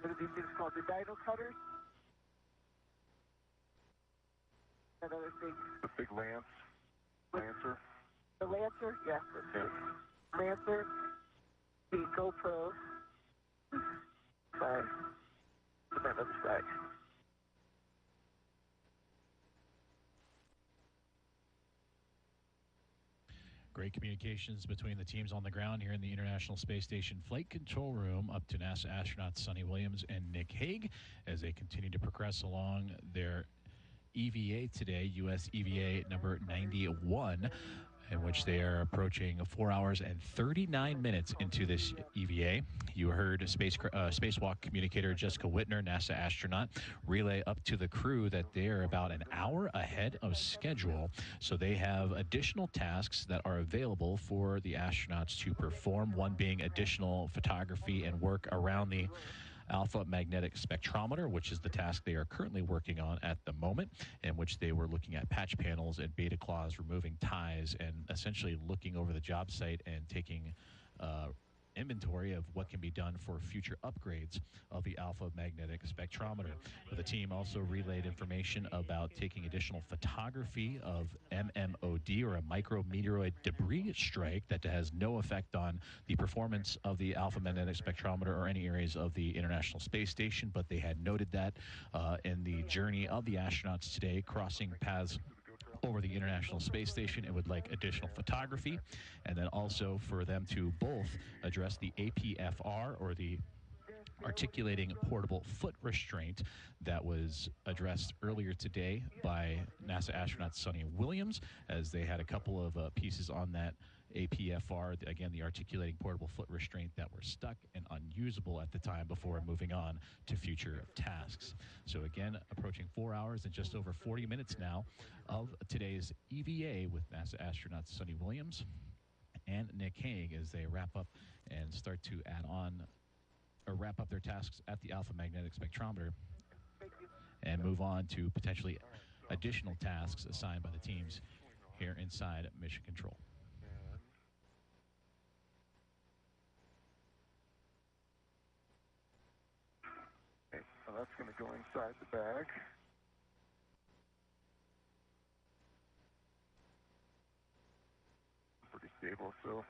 what are these things called? The dino cutters? That other thing. The big Lancer? The Lancer? Yeah. Lancer, the GoPro. Sorry. Put that on the side. Great communications between the teams on the ground here in the International Space Station Flight Control Room up to NASA astronauts Sonny Williams and Nick Hague as they continue to progress along their EVA today, U.S. EVA number 91, in which they are approaching 4 hours and 39 minutes into this EVA. You heard Spacewalk communicator Jessica Whitner, NASA astronaut, relay up to the crew that they are about an hour ahead of schedule. So they have additional tasks that are available for the astronauts to perform, one being additional photography and work around the alpha magnetic spectrometer, which is the task they are currently working on at the moment, in which they were looking at patch panels and beta claws, removing ties, and essentially looking over the job site and taking inventory of what can be done for future upgrades of the alpha magnetic spectrometer. The team also relayed information about taking additional photography of MMOD, or a micrometeoroid debris strike, that has no effect on the performance of the alpha magnetic spectrometer or any areas of the International Space Station, but they had noted that in the journey of the astronauts today, crossing paths over the International Space Station, and would like additional photography, and then also for them to both address the APFR, or the articulating portable foot restraint, that was addressed earlier today by NASA astronaut Sonny Williams, as they had a couple of pieces on that APFR, again, the articulating portable foot restraint, that were stuck and unusable at the time before moving on to future tasks. So again, approaching 4 hours and just over 40 minutes now of today's EVA with NASA astronauts Sonny Williams and Nick Hague, as they wrap up and start to add on, or wrap up their tasks at the alpha magnetic spectrometer and move on to potentially additional tasks assigned by the teams here inside Mission Control. Okay, so that's going to go inside the bag. Pretty stable, so.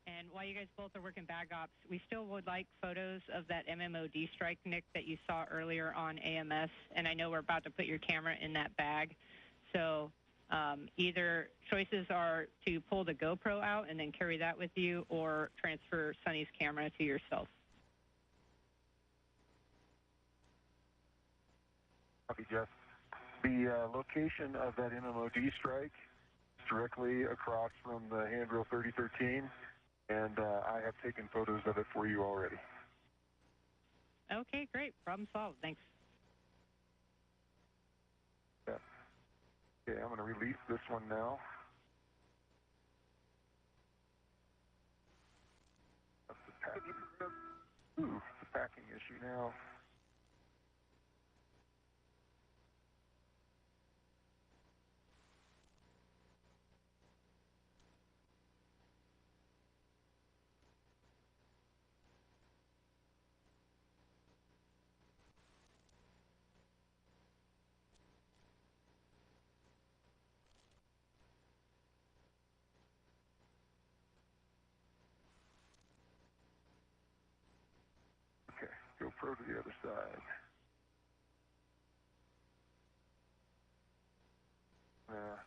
And while you guys both are working bag ops, we still would like photos of that MMOD strike, Nick, that you saw earlier on AMS. And I know we're about to put your camera in that bag. So either choices are to pull the GoPro out and then carry that with you, or transfer Sonny's camera to yourself. Copy, Jeff. The location of that MMOD strike is directly across from the handrail 3013, and I have taken photos of it for you already. Okay, great. Problem solved. Thanks. Yeah. Okay, I'm going to release this one now. That's the packing. Ooh, it's a packing issue now. GoPro to the other side.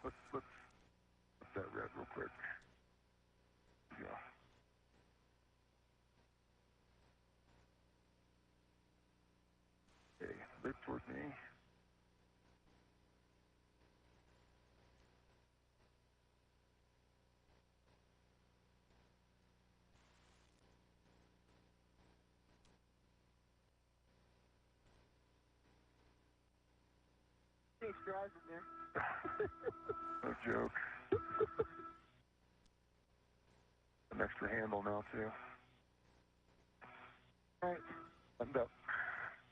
Let's put that red real quick. Yeah. Okay, look towards me. Straws in there. No joke. An extra handle now, too. All right. Buttoned up.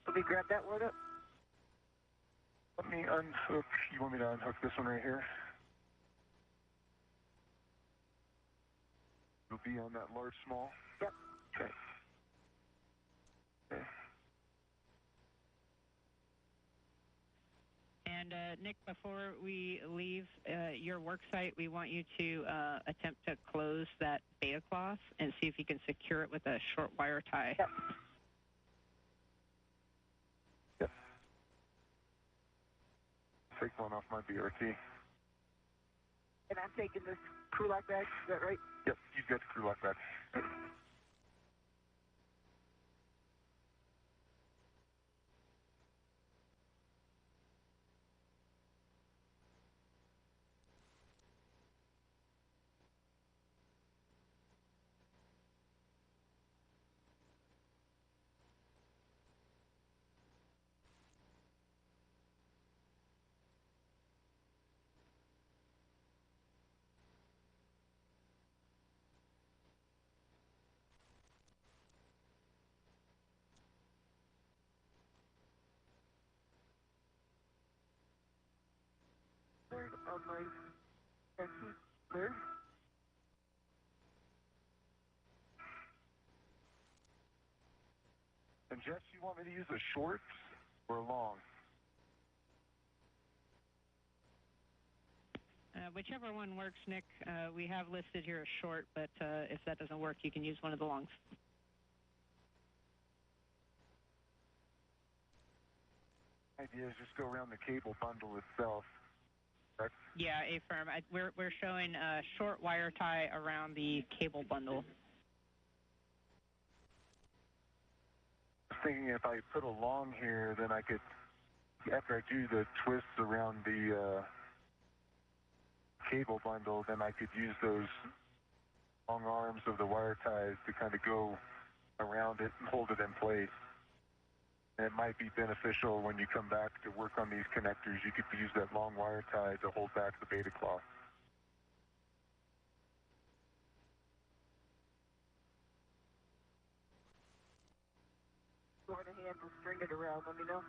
Let me grab that one up. Let me unhook. You want me to unhook this one right here? It'll be on that large small? Yep. Okay. Okay. And Nick, before we leave your work site, we want you to attempt to close that beta cloth and see if you can secure it with a short wire tie. Yep. Yep. Take one off my BRT. And I'm taking this crew lock bag, is that right? Yep, you've got the crew lock back. Cleared on my SC. Cleared. And Jess, you want me to use a short or a long? Whichever one works, Nick. We have listed here a short, but if that doesn't work, you can use one of the longs. Idea is just go around the cable bundle itself. Correct? Yeah, A-firm. We're showing a short wire tie around the cable bundle. I was thinking if I put a long here, then I could, after I do the twists around the cable bundle, then I could use those long arms of the wire ties to kind of go around it and hold it in place. And it might be beneficial when you come back to work on these connectors. You could use that long wire tie to hold back the beta cloth. Go ahead and string it around, let me know.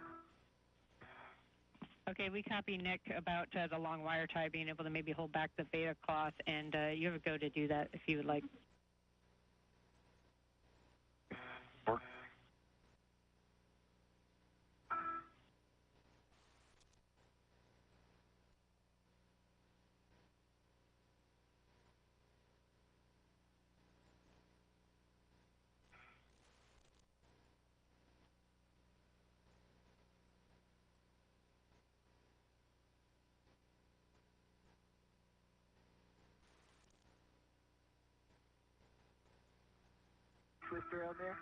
Okay, we copy Nick about the long wire tie being able to maybe hold back the beta cloth, and you have a go to do that if you would like. Work. Twist around there.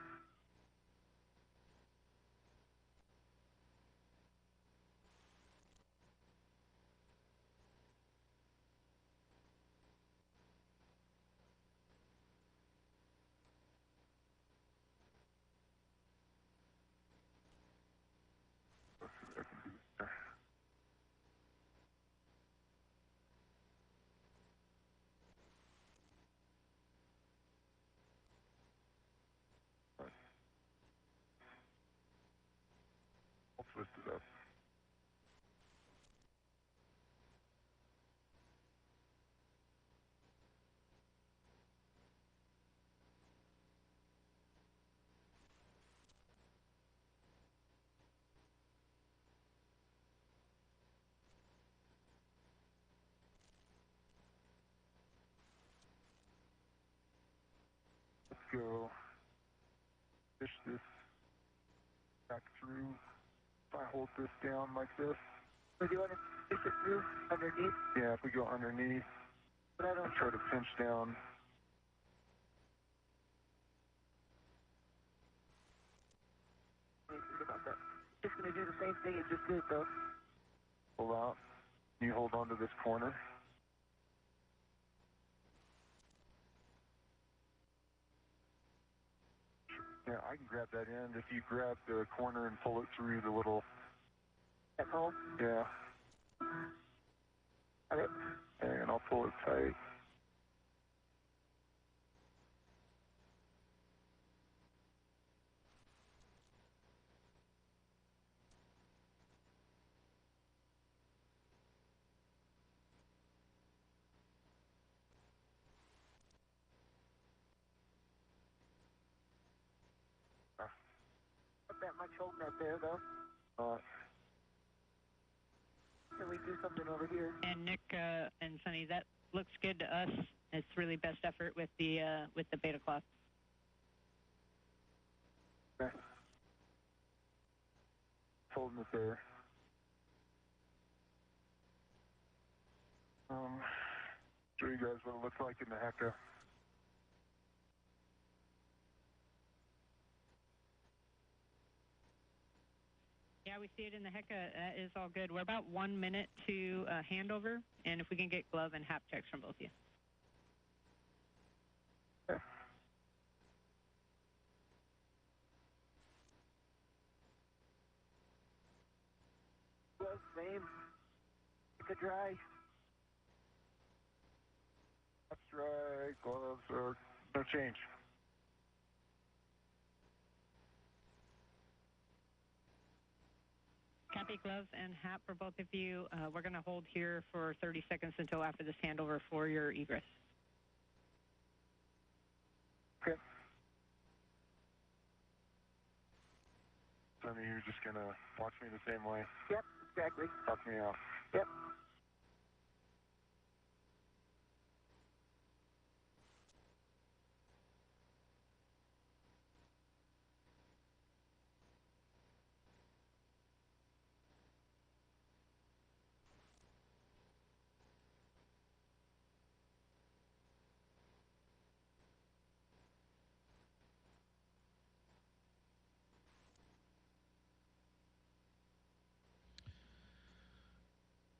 I'll twist it up. Let's go fish this back through. If I hold this down like this. So do you want to fish it through underneath? Yeah, if we go underneath, But I don't try to pinch down. anything about that. Just going to do the same thing it just did, though. Pull out. You hold on to this corner. Yeah, I can grab that end. If you grab the corner and pull it through the little... At home? Yeah. Okay. And I'll pull it tight. that much holding that there, though. Can we do something over here? And Nick and Sunny, that looks good to us. It's really best effort with the beta cloth. Okay. Holding it there. Show you guys what it looks like in the Hague. Yeah, we see it in the Hague. That is all good. We're about 1 minute to handover, and if we can get glove and hap checks from both of you. Okay. Gloves, same. Keep it dry. That's dry, gloves are no change. Copy, gloves and hat for both of you. We're going to hold here for 30 seconds until after this handover for your egress. Okay. Sonny, you're just going to watch me the same way? Yep, exactly. Talk me out. Yep.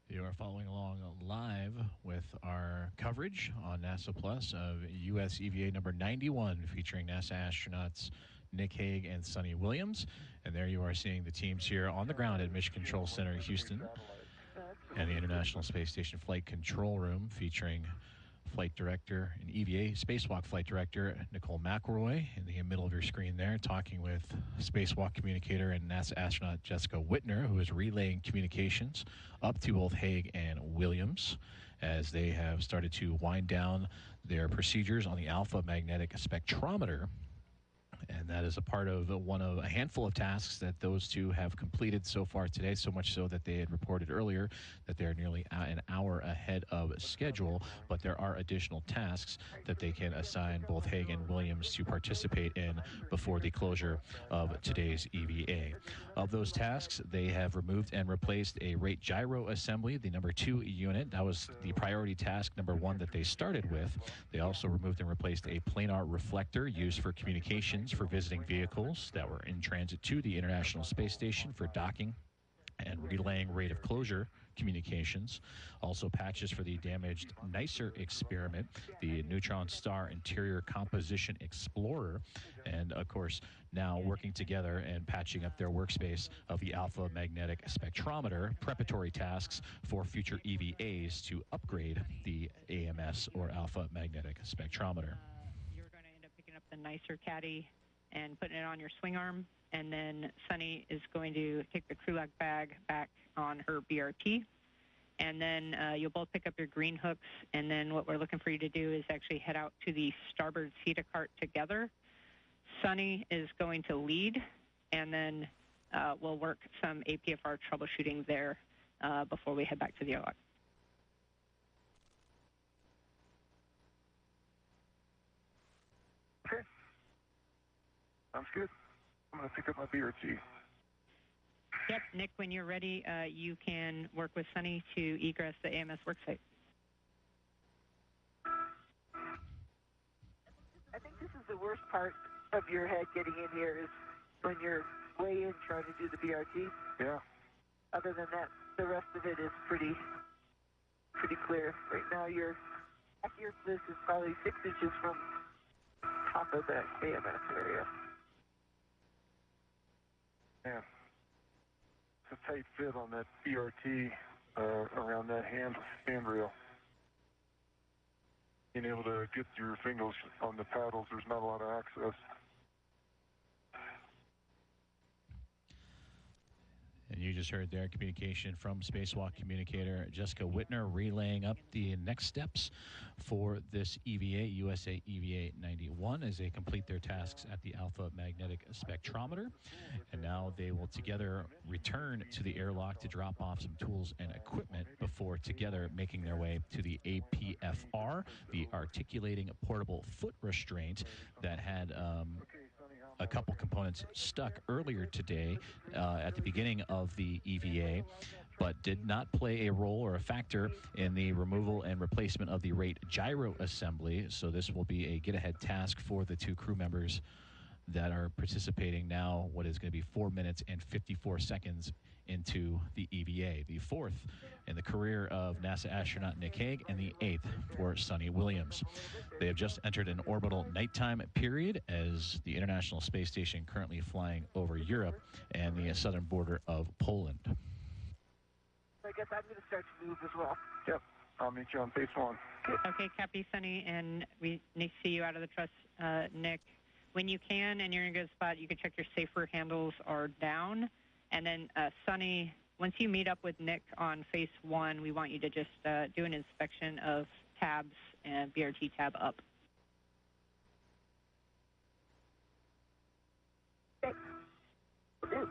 You are following along live with our coverage on NASA Plus of U.S. EVA number 91, featuring NASA astronauts Nick Hague and Sunny Williams. And there you are seeing the teams here on the ground at Mission Control Center, Houston, and the International Space Station Flight Control Room, featuring Flight Director and EVA Spacewalk Flight Director Nicole McElroy in the middle of your screen there, talking with Spacewalk communicator and NASA astronaut Jessica Whitner, who is relaying communications up to both Hague and Williams as they have started to wind down their procedures on the alpha magnetic spectrometer. And that is a part of one of a handful of tasks that those two have completed so far today, so much so that they had reported earlier that they're nearly an hour ahead of schedule. But there are additional tasks that they can assign both Hague and Williams to participate in before the closure of today's EVA. Of those tasks, they have removed and replaced a rate gyro assembly, the number 2 unit. That was the priority task number 1 that they started with. They also removed and replaced a planar reflector used for communications for visiting vehicles that were in transit to the International Space Station for docking and relaying rate of closure communications. Also patches for the damaged NICER experiment, the Neutron Star Interior Composition Explorer, and of course now working together and patching up their workspace of the alpha magnetic spectrometer, preparatory tasks for future EVAs to upgrade the AMS or alpha magnetic spectrometer. You're going to end up picking up the NICER caddy and putting it on your swing arm, and then Sunny is going to take the crew lock bag back on her BRT, and then you'll both pick up your green hooks, and then what we're looking for you to do is actually head out to the starboard CETA cart together. Sunny is going to lead, and then we'll work some APFR troubleshooting there before we head back to the airlock. Okay. Sounds good. I'm going to pick up my BRT. Yep, Nick, when you're ready, you can work with Sunny to egress the AMS worksite. I think this is the worst part of your head getting in here is when you're way in trying to do the BRT. Yeah. Other than that, the rest of it is pretty clear. Right now, your back earpiece is probably 6 inches from top of that AMS area. Yeah. It's a tight fit on that BRT around that handrail. Being able to get your fingers on the paddles, there's not a lot of access. And You just heard their communication from Spacewalk communicator Jessica Whitner relaying up the next steps for this EVA, USA EVA 91, as they complete their tasks at the Alpha Magnetic Spectrometer. And now they will together return to the airlock to drop off some tools and equipment before together making their way to the APFR, the Articulating Portable Foot Restraint that had a couple components stuck earlier today at the beginning of the EVA, but did not play a role or a factor in the removal and replacement of the rate gyro assembly. So this will be a get-ahead task for the two crew members that are participating now, what is going to be 4 minutes and 54 seconds into the EVA, the fourth in the career of NASA astronaut Nick Hague and the eighth for Suni Williams. They have just entered an orbital nighttime period as the International Space Station currently flying over Europe and the southern border of Poland. I guess I'm going to start to move as well. Yep, I'll meet you on phase one. Okay, copy, Sunny, and we need to see you out of the truss, Nick. When you can and you're in a good spot, you can check your safer handles are down. And then, Sunny, once you meet up with Nick on phase one, we want you to just do an inspection of tabs and BRT tab up. Okay. Okay.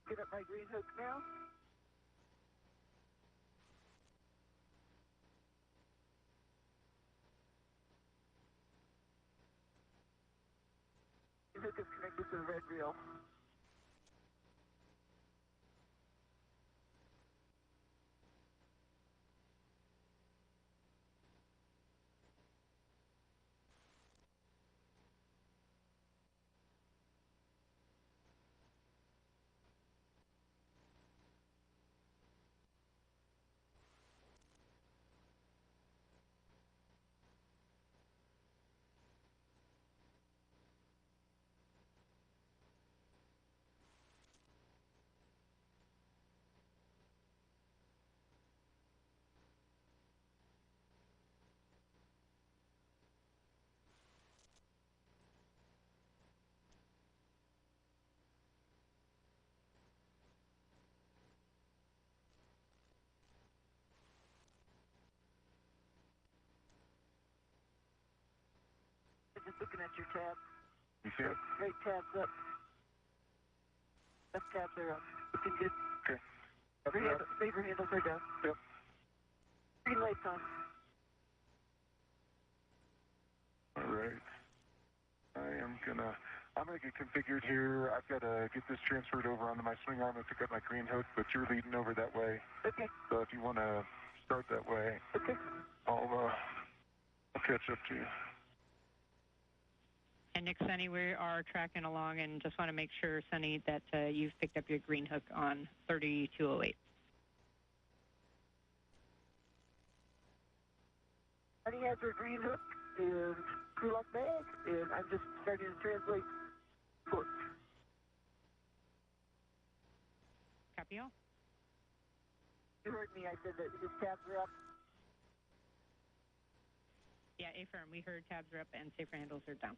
Get up my green hook now. The hook is connected to the red reel. Just looking at your tab. You see it? Right tabs up. Left tabs are up. Looking good. Okay. Saber handles are down. Yep. Green lights on. All right. I'm gonna get configured here. I've got to get this transferred over onto my swing arm and pick up my green hook, but you're leading over that way. Okay. So if you want to start that way, Okay. I'll catch up to you. And Nick, Sunny, we are tracking along and just want to make sure, Sunny, that you've picked up your green hook on 3208. Sunny has her green hook and crew lock bag, and I'm just starting to translate torque. Copy all? You heard me. I said that his tabs are up. Yeah, affirm. We heard tabs are up and safer handles are down.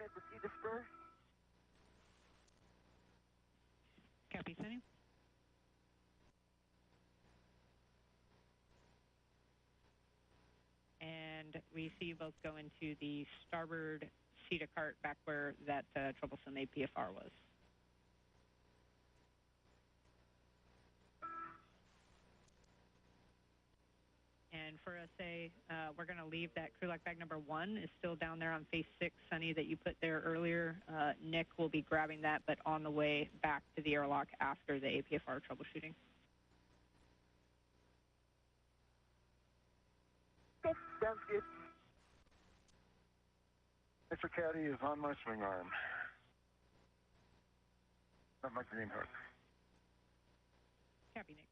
measurement to see the spur? Copy, Sunny. And we see you both go into the starboard seat of cart back where that troublesome APFR was. And for SA, we're going to leave that crew lock bag number 1 is still down there on face 6, Sunny, that you put there earlier. Nick will be grabbing that, but on the way back to the airlock after the APFR troubleshooting. Okay, sounds good. Mr. Caddy is on my swing arm. Not my green hook. Copy, Nick.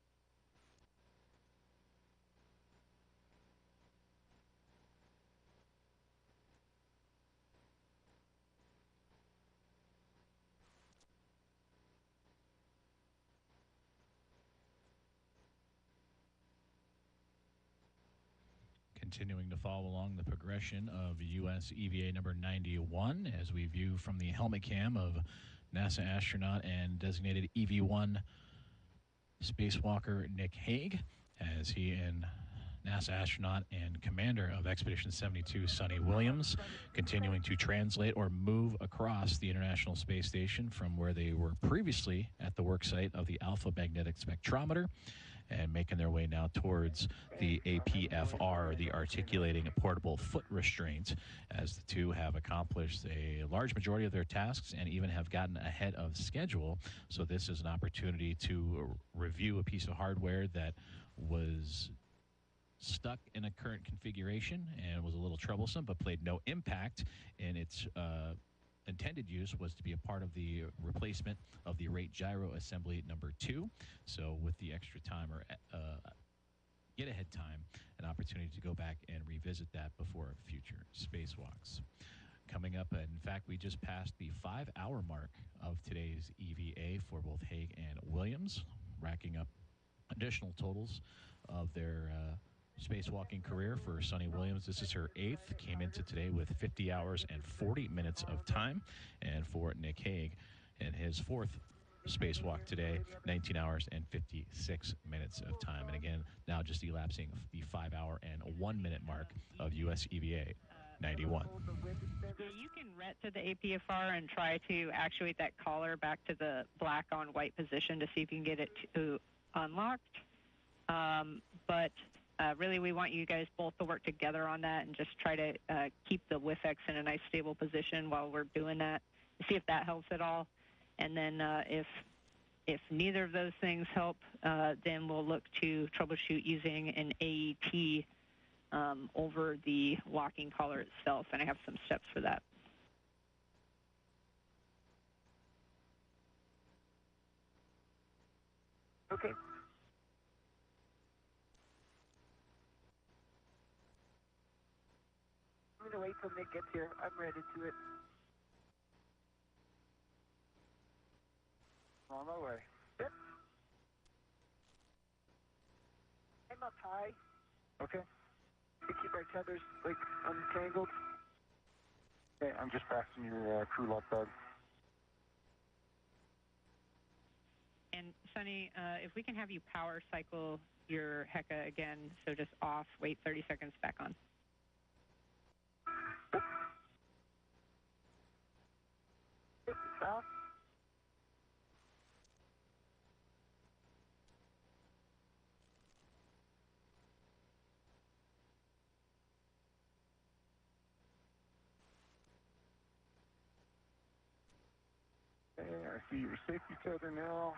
Continuing to follow along the progression of U.S. EVA number 91 as we view from the helmet cam of NASA astronaut and designated EV1 spacewalker Nick Hague as he and NASA astronaut and commander of Expedition 72 Sonny Williams continuing to translate or move across the International Space Station from where they were previously at the worksite of the Alpha Magnetic Spectrometer and making their way now towards the APFR, the Articulating Portable Foot Restraint, as the two have accomplished a large majority of their tasks and even have gotten ahead of schedule. So this is an opportunity to review a piece of hardware that was stuck in a current configuration and was a little troublesome, but played no impact in its intended use was to be a part of the replacement of the rate gyro assembly number 2. So with the extra time or get ahead time, an opportunity to go back and revisit that before future spacewalks. Coming up, in fact, we just passed the 5-hour mark of today's EVA for both Hague and Williams, racking up additional totals of their spacewalking career. For Sonny Williams, this is her 8th, came into today with 50 hours and 40 minutes of time. And for Nick Hague, and his 4th spacewalk today, 19 hours and 56 minutes of time. And again, now just elapsing the 5-hour and 1 minute mark of US EVA 91. Yeah, you can ret to the APFR and try to actuate that collar back to the black on white position to see if you can get it to unlocked. But really, we want you guys both to work together on that and just try to keep the WIFX in a nice stable position while we're doing that. See if that helps at all. And then if neither of those things help, then we'll look to troubleshoot using an AET over the locking collar itself. And I have some steps for that. Okay. I'm going to wait till Nick gets here. I'm ready to it. On my way. Yep. I'm up high. Okay. To keep our tethers, like, untangled. Okay, I'm just passing your crew lock bag. And Sonny, if we can have you power cycle your HECA again, so just off, wait 30 seconds, back on. Off. Okay, I see your safety tether now.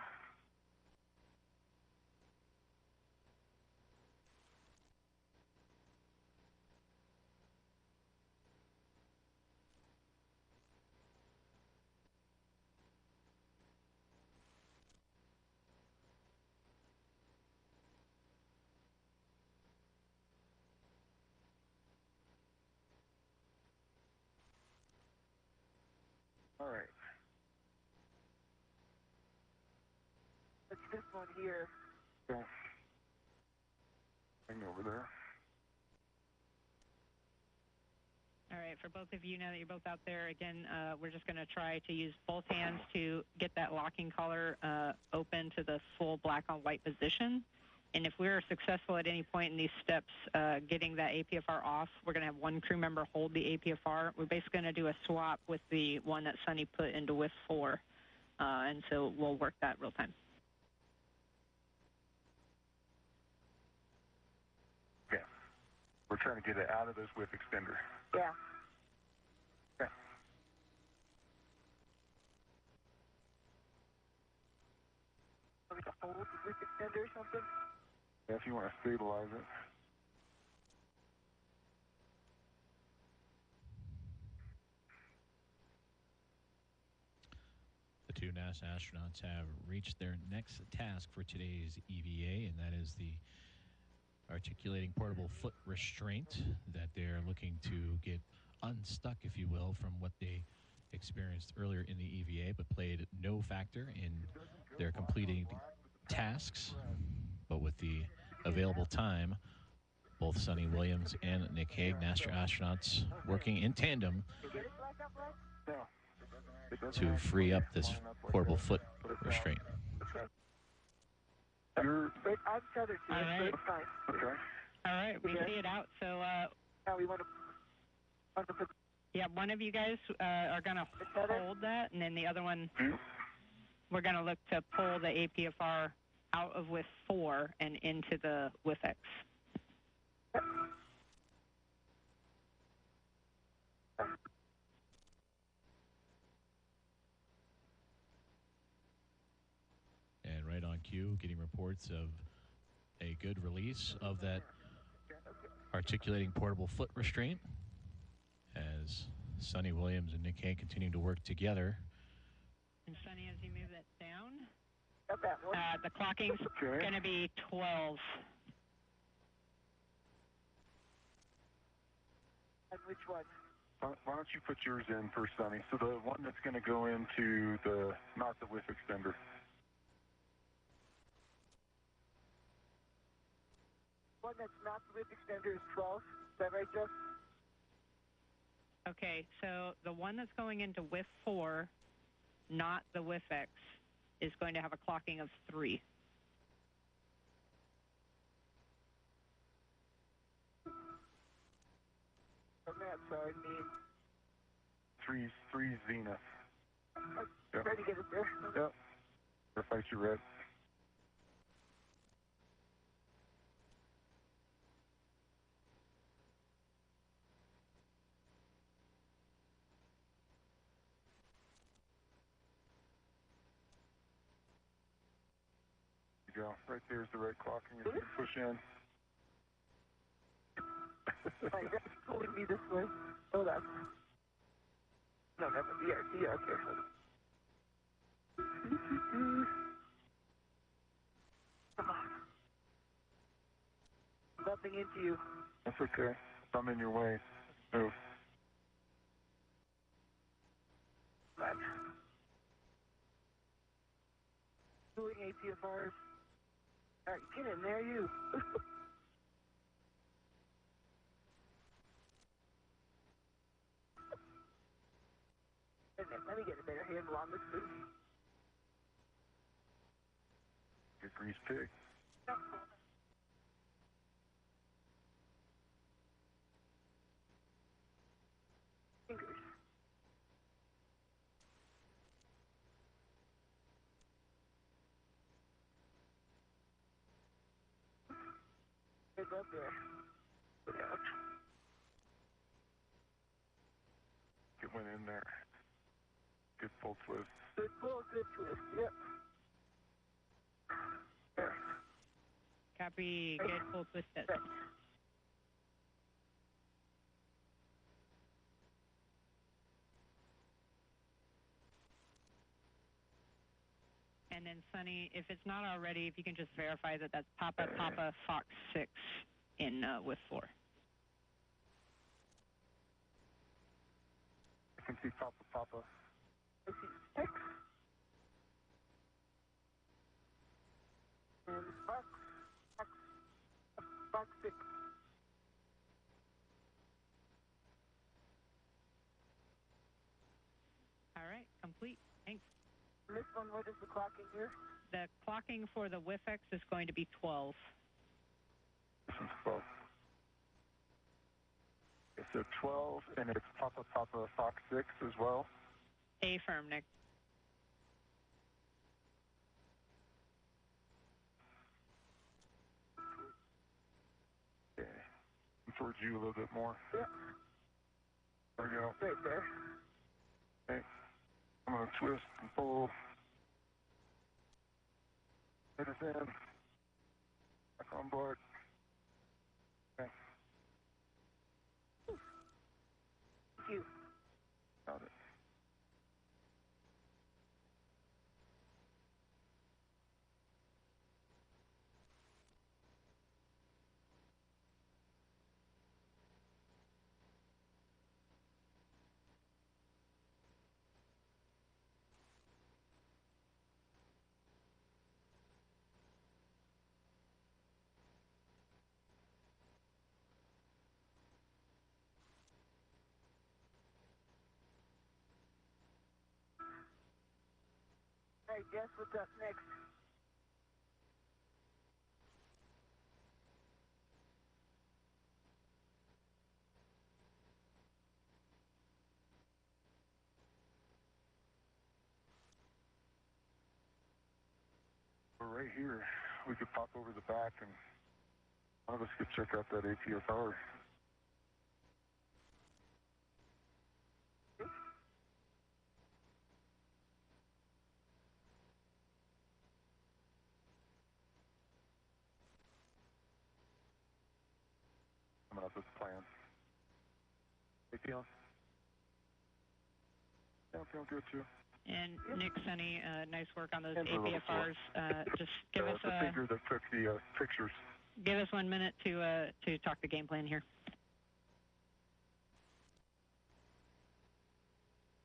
All right. It's this one here. Okay. Hang over there. All right, for both of you, now that you're both out there, again, we're just going to try to use both hands to get that locking collar open to the full black on white position. And if we're successful at any point in these steps getting that APFR off, we're going to have one crew member hold the APFR. We're basically going to do a swap with the one that Sunny put into WIF 4. And so we'll work that real time. Okay. We're trying to get it out of this WIF extender. Yeah. Okay. Want me to hold the WIF extender or something? Yeah, if you want to stabilize it. The two NASA astronauts have reached their next task for today's EVA, and that is the articulating portable foot restraint that they're looking to get unstuck, if you will, from what they experienced earlier in the EVA, but played no factor in their completing tasks. But with the available time, both Sunny Williams and Nick Hague, NASA astronauts, working in tandem to free up this portable foot restraint. You're I'm tethered to it, so it's fine. okay. All right, we see it out. So, Now we want to put yeah, one of you guys are going to hold that, and then the other one, we're going to look to pull the APFR out of WIF 4 and into the WIF X. And right on cue, getting reports of a good release of that articulating portable foot restraint as Sunny Williams and Nick Hague continue to work together. And Sunny, as you move that down, got that one. the clocking's going to be 12. And which one? Why don't you put yours in first, Sunny? So the one that's going to go into the, not the WIF extender. One that's not the WIF extender is 12. Is that right, Jeff? Okay, so the one that's going into WIF 4, not the WIF X, is going to have a clocking of 3. On that side, Three Zenith. Yep. Ready to get it there? Yep. Verify you're red. There you go. Right there's the red clocking. You can push in. Right, that's pulling me this way. Oh, that's... No, never. Yeah, okay. Come on. Bumping into you. That's okay. I'm in your way. Move. Right. Doing APFRs. All right, get in there, you. Let me get a better handle on this thing. Good grease pig. Fingers. Good up there. Put out. Get one in there. Good full twist. Good pull, good twist. Yep. There. Copy, good full twist test. There. And then, Sunny, if it's not already, if you can just verify that that's Papa Papa Fox 6 in WIF 4. I can see Papa. I see 6. And Fox 6. right, complete. Thanks. This one, what is the clocking here? The clocking for the WIFX is going to be 12. This one's 12. Okay, so 12, and it's Papa Papa Fox 6 as well. Affirm, Nick. Okay. Towards you a little bit more. Yep. There we go. Right there. Okay. I'm going to twist and pull. Hit us in. Back on board. Okay. Thank you. Got it. All right, Jess, what's up next? We're right here. We could pop over the back and one of us could check out that APFR. Coming up with a plan. Hey, feeling? Yeah, I'm feeling good too. And Nick, Sunny, nice work on those And we're a little APFRs. Just give us the finger that took the pictures. give us 1 minute to talk the game plan here.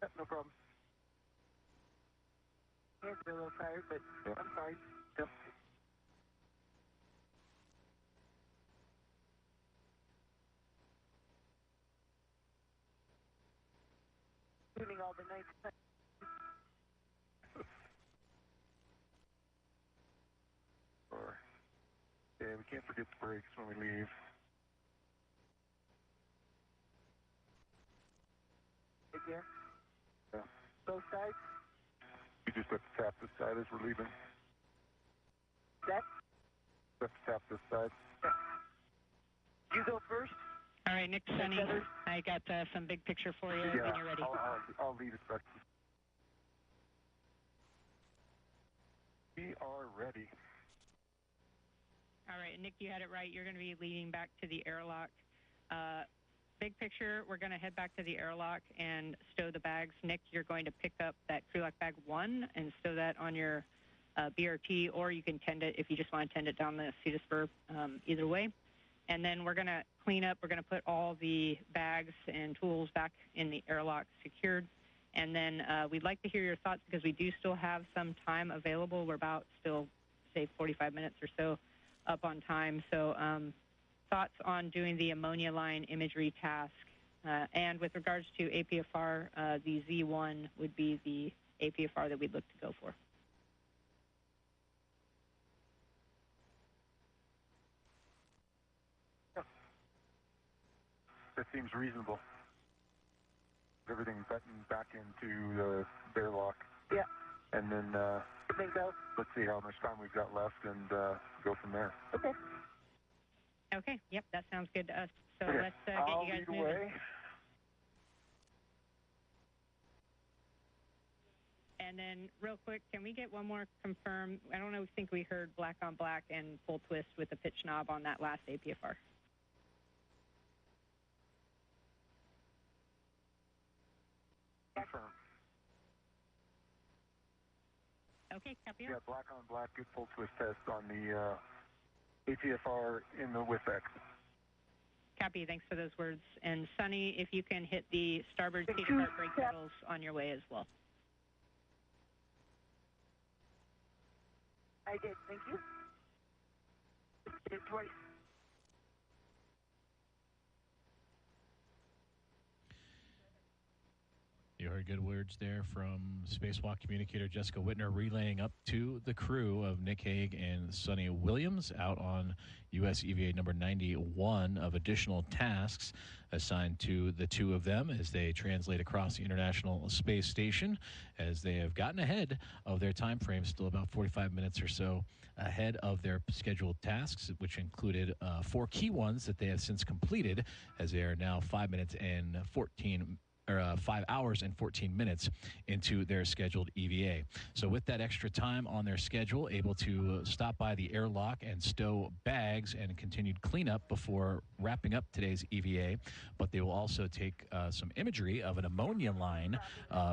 Yeah, no problem. Hands are a little tired, but Yep. I'm fine. Yep. Tuning all the nights. Or, yeah, we can't forget the brakes when we leave. Right there. Yeah. Both sides. We just have to tap this side as we're leaving. That. Have to tap this side. You go first. All right, Nick, Sunny, I got some big picture for you Yeah, when you're ready. I'll lead us back. We are ready. All right, Nick, you had it right. You're going to be leading back to the airlock. Big picture, we're going to head back to the airlock and stow the bags. Nick, you're going to pick up that crew lock bag 1 and stow that on your BRT, or you can tend it if you just want to tend it down the Cetus Spur, either way. And then we're going to clean up. We're going to put all the bags and tools back in the airlock secured. And then we'd like to hear your thoughts because we do still have some time available. We're about still, say, 45 minutes or so up on time. So thoughts on doing the ammonia line imagery task. And with regards to APFR, the Z1 would be the APFR that we'd look to go for. That seems reasonable. Everything buttoned back into the airlock. Yeah. And then Think so. let's see how much time we've got left and go from there. Okay. Okay. Yep, that sounds good to us. So Okay. let's get I'll you guys lead moving. away. And then real quick, can we get one more confirm? I don't know, think we heard black on black and full twist with the pitch knob on that last APFR. Confirm. Okay, copy. Yeah, black on black, good full twist test on the APFR in the WIFX. Copy, thanks for those words. And Sunny, if you can hit the starboard seat start brake pedals on your way as well. I did. Thank you. Did it twice. The You heard good words there from Spacewalk communicator Jessica Whitner relaying up to the crew of Nick Hague and Sonny Williams out on US EVA number 91 of additional tasks assigned to the two of them as they translate across the International Space Station, as they have gotten ahead of their time frame, still about 45 minutes or so ahead of their scheduled tasks, which included 4 key ones that they have since completed, as they are now 5 hours and 14 minutes into their scheduled EVA. So with that extra time on their schedule, able to stop by the airlock and stow bags and continued cleanup before wrapping up today's EVA. But they will also take some imagery of an ammonia line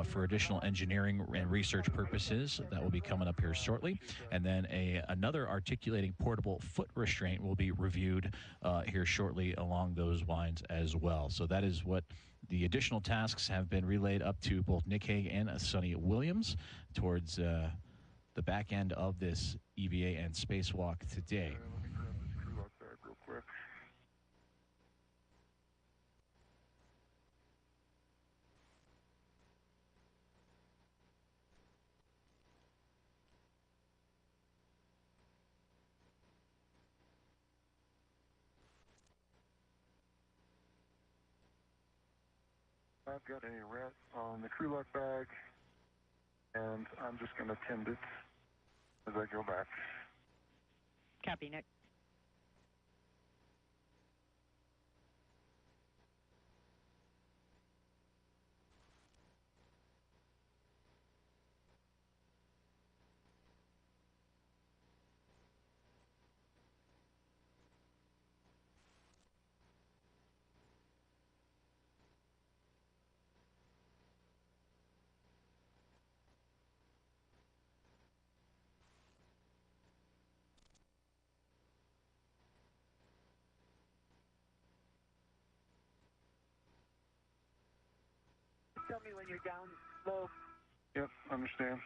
for additional engineering and research purposes. That will be coming up here shortly. And then another articulating portable foot restraint will be reviewed here shortly along those lines as well. So that is what the additional tasks have been relayed up to both Nick Hague and Sonny Williams towards the back end of this EVA and Spacewalk today. Let me grab this crew outside real quick. I've got a rat on the crew lock bag, and I'm just going to tend it as I go back. Copy, Nick. Tell me when you're down low. Yep, understand.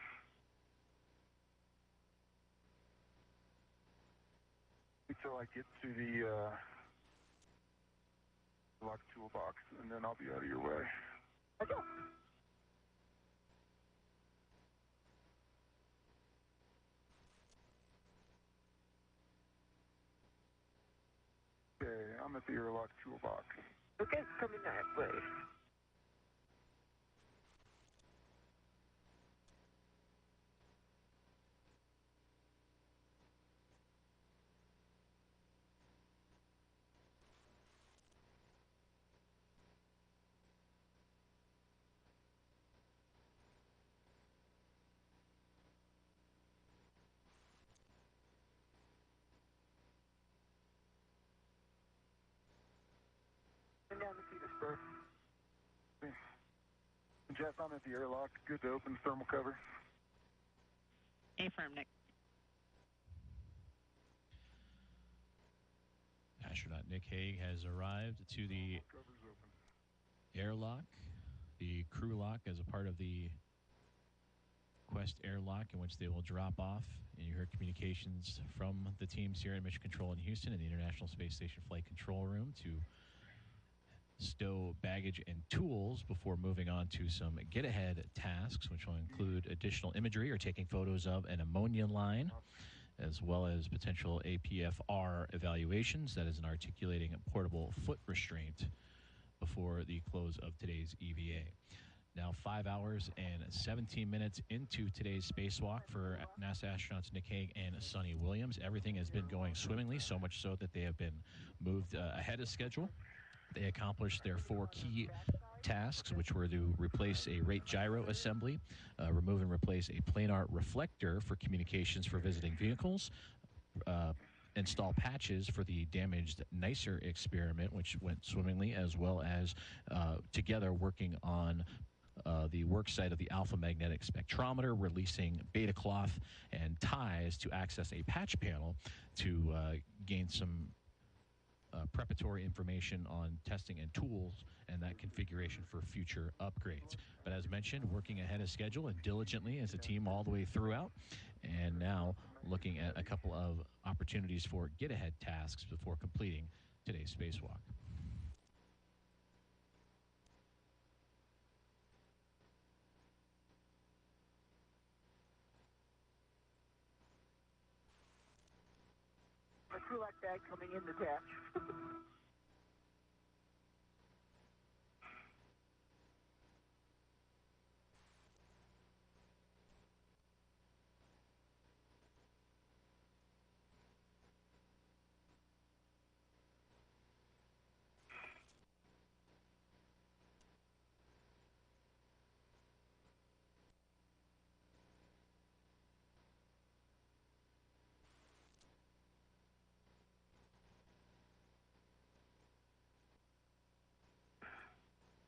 Until I get to the lock toolbox, and then I'll be out of your way. Okay. Okay, I'm at the airlock toolbox. Okay, coming that way. And down to Petersburg. Jeff, I'm at the airlock. Good to open the thermal cover. Affirm, Nick. Astronaut Nick Hague has arrived to the Cover's open. airlock, the crew lock, as a part of the Quest airlock, in which they will drop off. And you heard communications from the teams here at Mission Control in Houston in the International Space Station Flight Control Room to stow baggage and tools before moving on to some get-ahead tasks, which will include additional imagery or taking photos of an ammonia line, as well as potential APFR evaluations. That is an articulating portable foot restraint before the close of today's EVA. Now 5 hours and 17 minutes into today's spacewalk for NASA astronauts Nick Hague and Sonny Williams. Everything has been going swimmingly, so much so that they have been moved ahead of schedule. They accomplished their 4 key tasks, which were to replace a rate gyro assembly, remove and replace a planar reflector for communications for visiting vehicles, install patches for the damaged NICER experiment, which went swimmingly, as well as together working on the work site of the alpha magnetic spectrometer, releasing beta cloth and ties to access a patch panel to gain some preparatory information on testing and tools and that configuration for future upgrades. But as mentioned, working ahead of schedule and diligently as a team all the way throughout, and now looking at a couple of opportunities for get-ahead tasks before completing today's spacewalk. crew lock bag coming in the dash.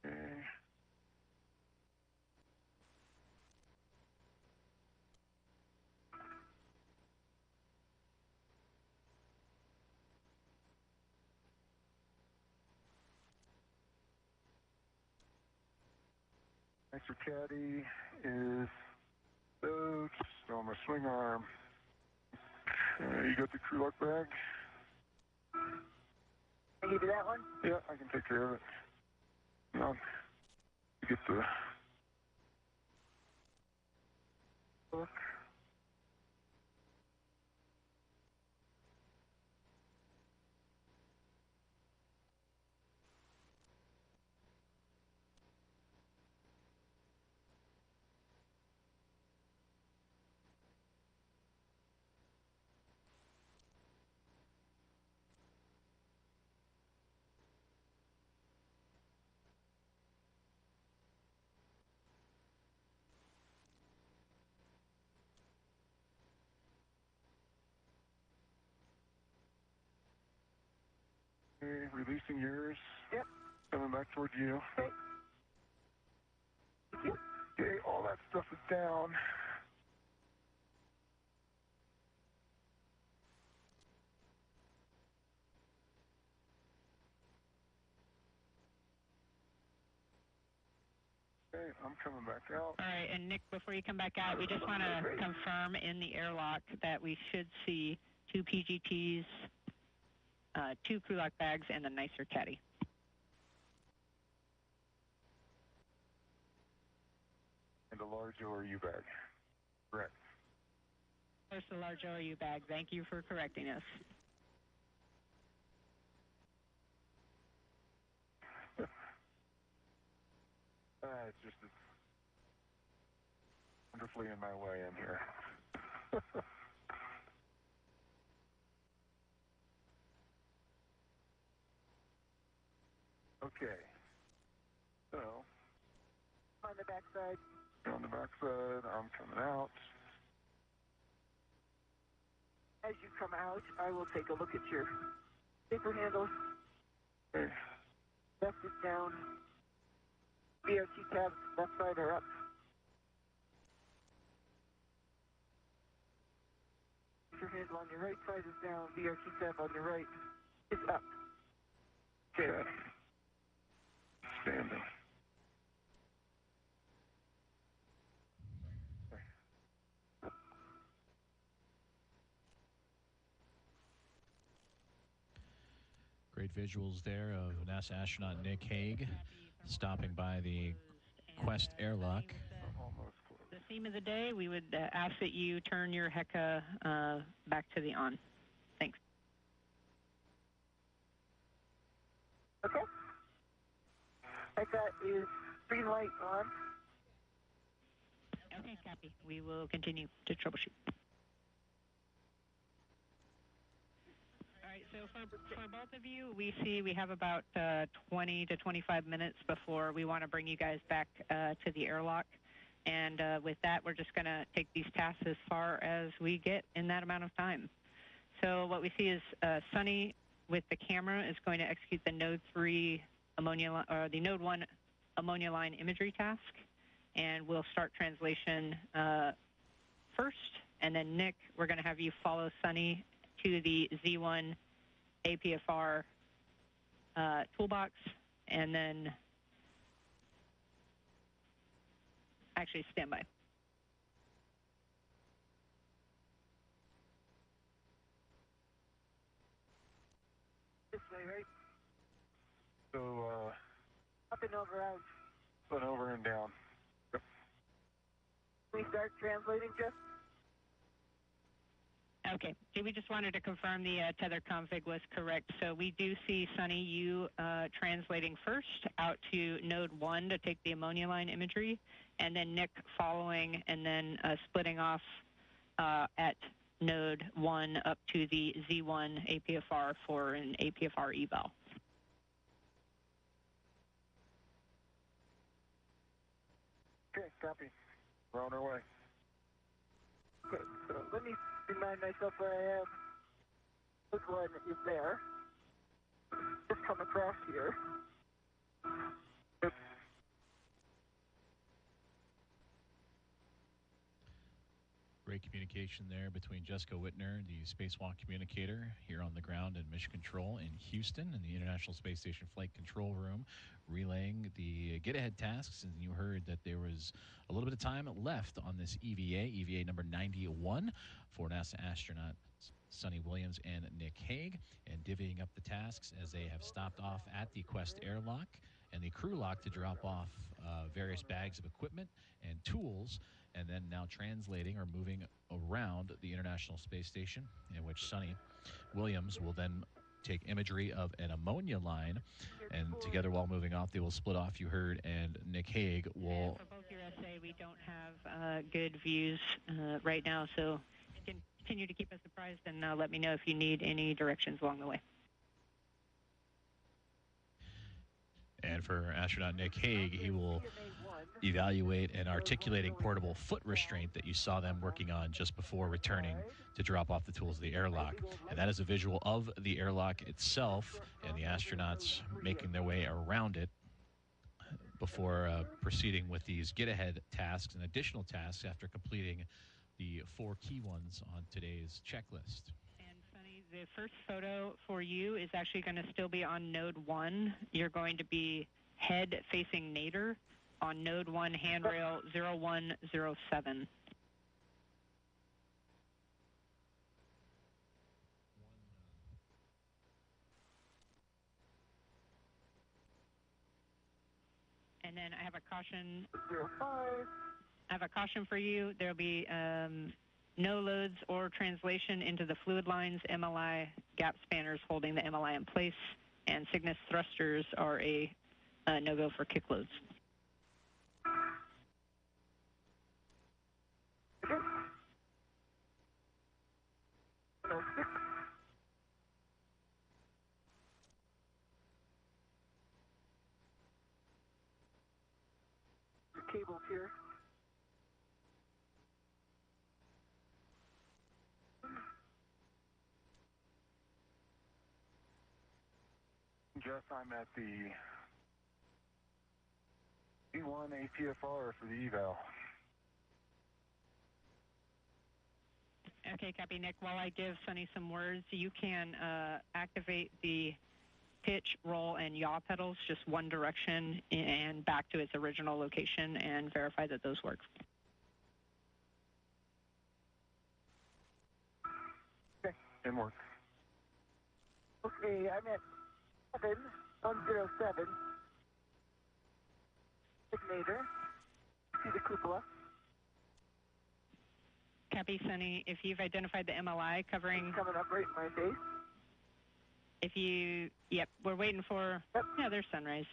Okay. Extra caddy is stowed, so on my swing arm. You got the crew lock bag? I give you that one? Yeah, I can take care of it. No, get the book. Okay, releasing yours. Yep. Coming back towards you. Okay. Thank you. Okay, all that stuff is down. Okay, I'm coming back out. All right, and Nick, before you come back out, we just want to confirm in the airlock that we should see 2 PGTs, 2 crew lock bags, and a nicer caddy. And a large ORU bag. Correct. First, a large ORU bag. Thank you for correcting us. It's just it's wonderfully in my way in here. Okay. So, On the backside. on the backside, I'm coming out. As you come out, I will take a look at your paper handle. Okay. Left is down. BRT tabs, left side are up. Your handle on your right side is down. BRT tab on your right is up. Okay. Standing. Great visuals there of NASA astronaut Nick Hague stopping by the Quest airlock. Almost close. The theme of the day, we would ask that you turn your HECA back to the on. Thanks. Okay. That is green light on. Okay, copy. We will continue to troubleshoot. All right, so for both of you, we see we have about 20 to 25 minutes before we want to bring you guys back to the airlock. And with that, we're just going to take these tasks as far as we get in that amount of time. So what we see is Sunny with the camera is going to execute the Node 3 ammonia, or the Node 1 ammonia line imagery task. And we'll start translation first. And then Nick, we're going to have you follow Sunny to the Z1 APFR toolbox, and then actually stand by. This way, right? So, Up and over, out. up and over and down. Yep. We start translating, Jeff? Okay. We just wanted to confirm the tether config was correct. So we do see, Sunny, you translating first out to node 1 to take the ammonia line imagery, and then Nick following, and then splitting off at node 1 up to the Z1 APFR for an APFR eval. Okay, copy. We're on our way. Okay, so let me remind myself where I am. This one is there. Just come across here. Yep. Great communication there between Jessica Whitner, the Spacewalk communicator, here on the ground in Mission Control in Houston in the International Space Station Flight Control Room, relaying the get-ahead tasks. And you heard that there was a little bit of time left on this EVA number 91 for NASA astronauts Sunny Williams and Nick Hague, and divvying up the tasks as they have stopped off at the Quest airlock and the crew lock to drop off various bags of equipment and tools, and then now translating or moving around the International Space Station, in which Sunny Williams will then take imagery of an ammonia line, and together while moving off, they will split off, you heard, and Nick Hague will... For both your SA, we don't have good views right now, so you can continue to keep us apprised, and let me know if you need any directions along the way. And for astronaut Nick Hague, he will evaluate an articulating portable foot restraint that you saw them working on just before returning to drop off the tools of the airlock. And that is a visual of the airlock itself and the astronauts making their way around it before proceeding with these get-ahead tasks and additional tasks after completing the 4 key ones on today's checklist. The first photo for you is actually going to still be on node 1. You're going to be head facing nadir on node 1 handrail 0107. And then I have a caution. 05. I have a caution for you. There'll be no loads or translation into the fluid lines, MLI, gap spanners holding the MLI in place, and Cygnus thrusters are a no-go for kick loads. The cables here. Jess, I'm at the E1 APFR for the eval. Okay, copy, Nick. While I give Sunny some words, you can activate the pitch, roll, and yaw pedals just one direction and back to its original location and verify that those work. Okay, and work. Okay, I'm at 7107. Signator. See the cupola. Copy, Sunny. If you've identified the MLI covering... Coming up right in my face. If you... Yep, we're waiting for... Yep. Yeah, there's sunrise.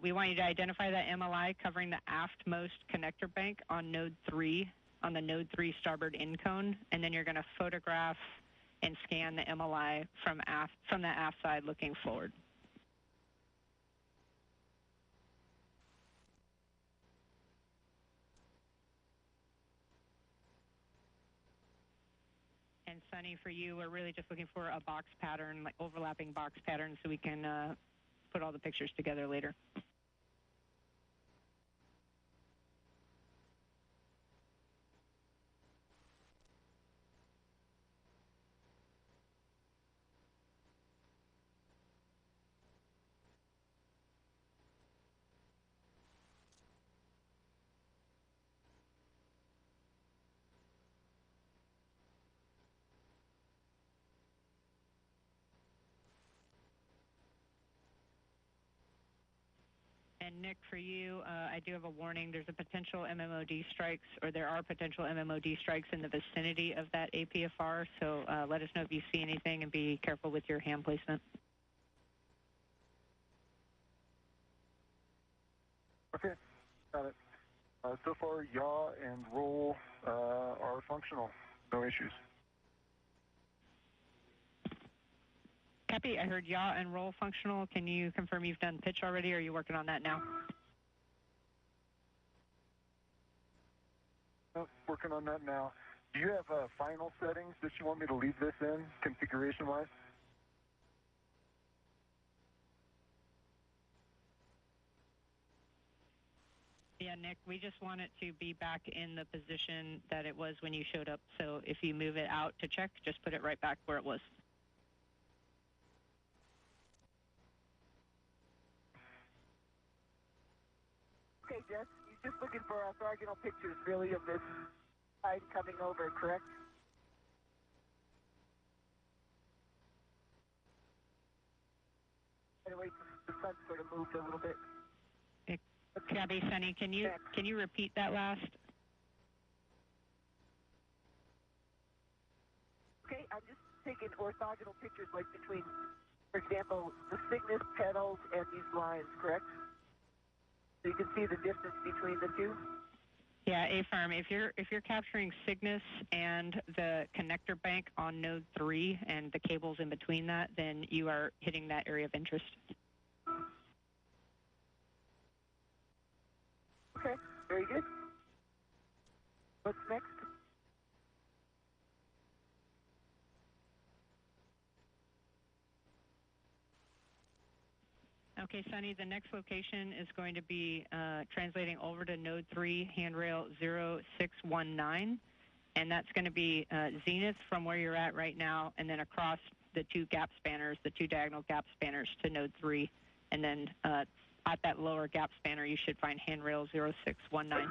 We want you to identify that MLI covering the aftmost connector bank on node 3, on the node 3 starboard in cone, and then you're going to photograph and scan the MLI from the aft side looking forward. And Sunny, for you, we're really just looking for a box pattern, like overlapping box pattern, so we can put all the pictures together later. And Nick, for you, I do have a warning. There's a potential MMOD strikes, or there are potential MMOD strikes in the vicinity of that APFR. So let us know if you see anything and be careful with your hand placement. Okay, got it. So far, yaw and roll are functional. No issues. Copy. I heard yaw and roll functional. Can you confirm you've done pitch already, or are you working on that now? Working on that now. Do you have final settings that you want me to leave this in, configuration-wise? Yeah, Nick, we just want it to be back in the position that it was when you showed up. So if you move it out to check, just put it right back where it was. Okay, Jess, you're just looking for orthogonal pictures, really, of this side coming over, correct? By the way, the sun sort of moved a little bit. Copy, Sunny. Can you repeat that last? Okay, I'm just taking orthogonal pictures, like between, for example, the Cygnus petals and these lines, correct? So you can see the distance between the two. Yeah, A-Firm. If you're capturing Cygnus and the connector bank on node 3 and the cables in between that, then you are hitting that area of interest. Okay, very good. What's next? Okay, Sunny, the next location is going to be translating over to node 3, handrail 0619, and that's going to be zenith from where you're at right now, and then across the two gap spanners, the two diagonal gap spanners to node 3, and then at that lower gap spanner, you should find handrail 0619.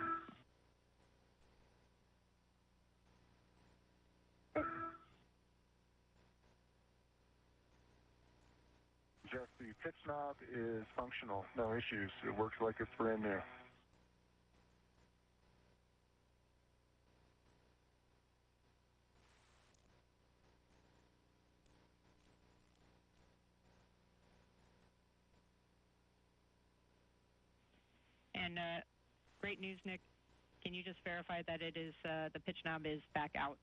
Just the pitch knob is functional. No issues. It works like it's brand new. And great news, Nick. Can you just verify that it is the pitch knob is back out?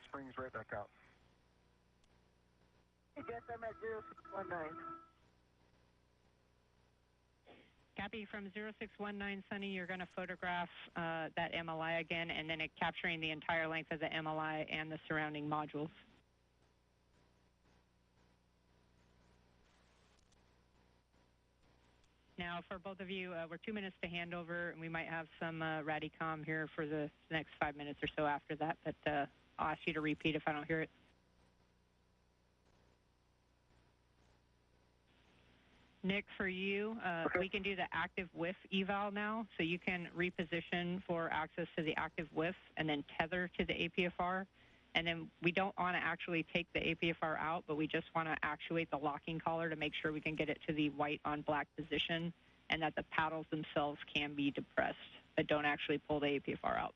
Springs right back out. Hey, Jess, I'm at 0619. Copy from 0619, Sunny. You're going to photograph that MLI again, and then capturing the entire length of the MLI and the surrounding modules. Now, for both of you, we're 2 minutes to handover, and we might have some Radicom here for the next 5 minutes or so after that, but I'll ask you to repeat if I don't hear it. Nick, for you, we can do the active WIF eval now, so you can reposition for access to the active WIF and then tether to the APFR. And then we don't want to actually take the APFR out, but we just want to actuate the locking collar to make sure we can get it to the white on black position and that the paddles themselves can be depressed, but don't actually pull the APFR out.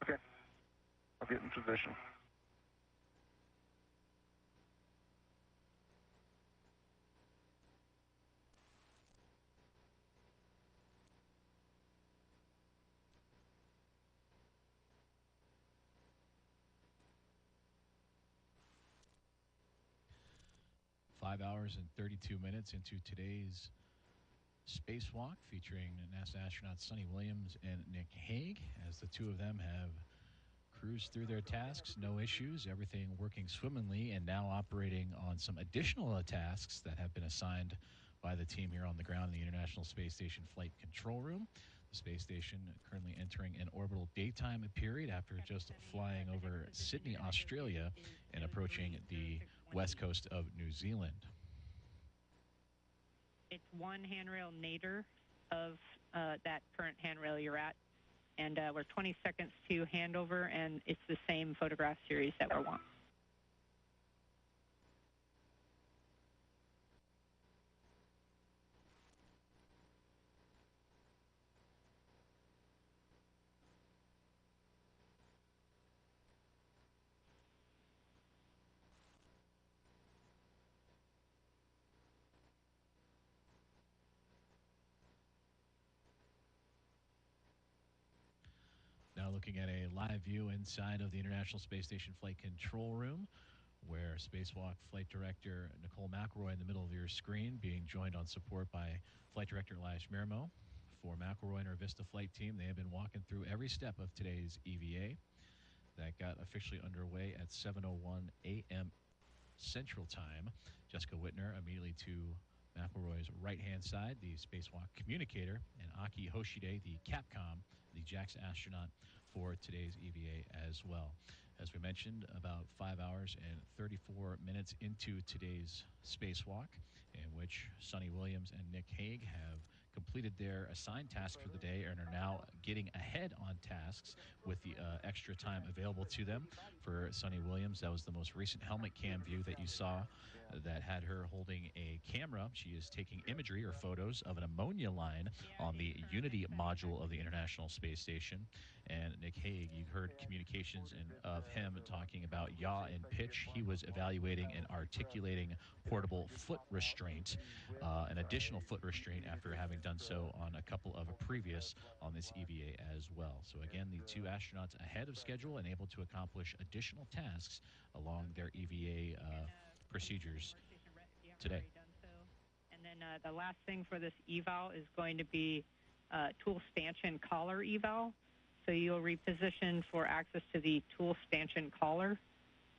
Okay. I'll get in position. Five hours and 32 minutes into today's Spacewalk featuring NASA astronauts Sunny Williams and Nick Hague, as the two of them have cruised through their tasks, no issues, everything working swimmingly, and now operating on some additional tasks that have been assigned by the team here on the ground in the International Space Station Flight Control Room. The space station currently entering an orbital daytime period after just flying over Sydney, Australia, and approaching the west coast of New Zealand. It's one handrail nadir of that current handrail you're at. And we're 20 seconds to handover, and it's the same photograph series that we're wanting. Now looking at a live view inside of the International Space Station Flight Control Room, where Spacewalk Flight Director Nicole McElroy in the middle of your screen, being joined on support by Flight Director Elias Mirmo. For McElroy and her Vista flight team, they have been walking through every step of today's EVA that got officially underway at 7:01 a.m. Central Time. Jessica Whitner immediately to McElroy's right-hand side, the Spacewalk communicator, and Aki Hoshide, the Capcom, the JAXA astronaut for today's EVA as well. As we mentioned, about 5 hours and 34 minutes into today's spacewalk, in which Sunny Williams and Nick Hague have completed their assigned tasks for the day and are now getting ahead on tasks with the extra time available to them. For Sunny Williams, that was the most recent helmet cam view that you saw that had her holding a camera. She is taking imagery or photos of an ammonia line on the Unity module of the International Space Station. And Nick Hague, you heard communications of him talking about yaw and pitch. He was evaluating and articulating portable foot restraint, an additional foot restraint after having done so on a couple of previous on this EVA as well. So again, the two astronauts ahead of schedule and able to accomplish additional tasks along their EVA procedures today. And then the last thing for this eval is going to be tool stanchion collar eval. So you'll reposition for access to the tool stanchion collar,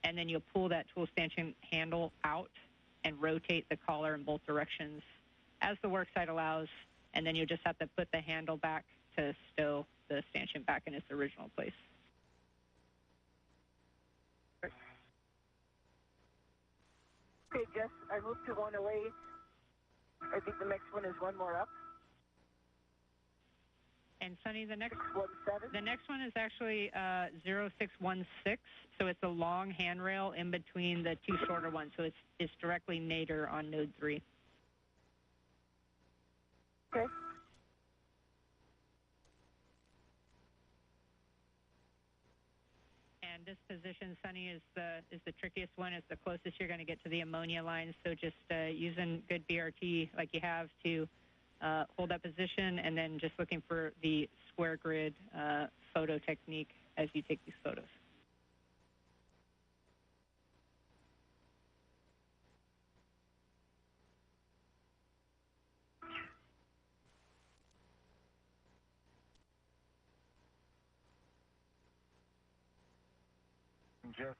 and then you'll pull that tool stanchion handle out and rotate the collar in both directions as the worksite allows, and then you'll just have to put the handle back to stow the stanchion back in its original place. Okay, Jess, I moved to one away. I think the next one is one more up. And Sunny, the next 617. The next one is actually 0616, so it's a long handrail in between the two shorter ones, so it's directly nadir on node 3. Okay. And this position, Sunny, is the trickiest one. It's the closest you're going to get to the ammonia line, so just using good BRT like you have to hold that position, and then just looking for the square grid photo technique as you take these photos. Just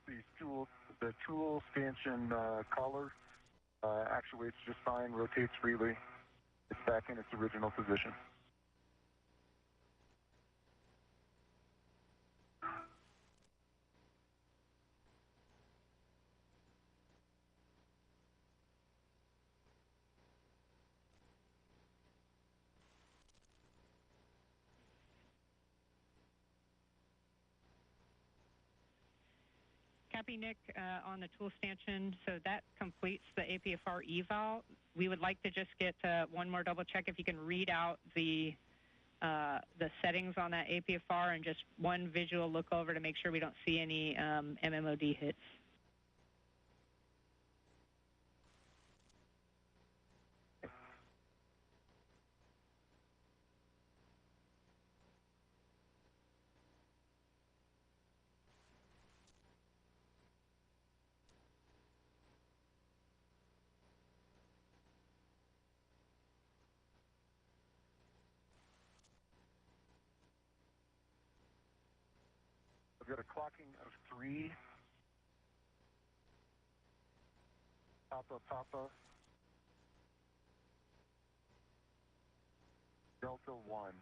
the tool stanchion collar actuates just fine, rotates freely. It's back in its original position. Copy, Nick, on the tool stanchion. So that completes the APFR eval. We would like to just get one more double check if you can read out the settings on that APFR and just one visual look over to make sure we don't see any MMOD hits. I've got a clocking of 3. Papa. Delta 1.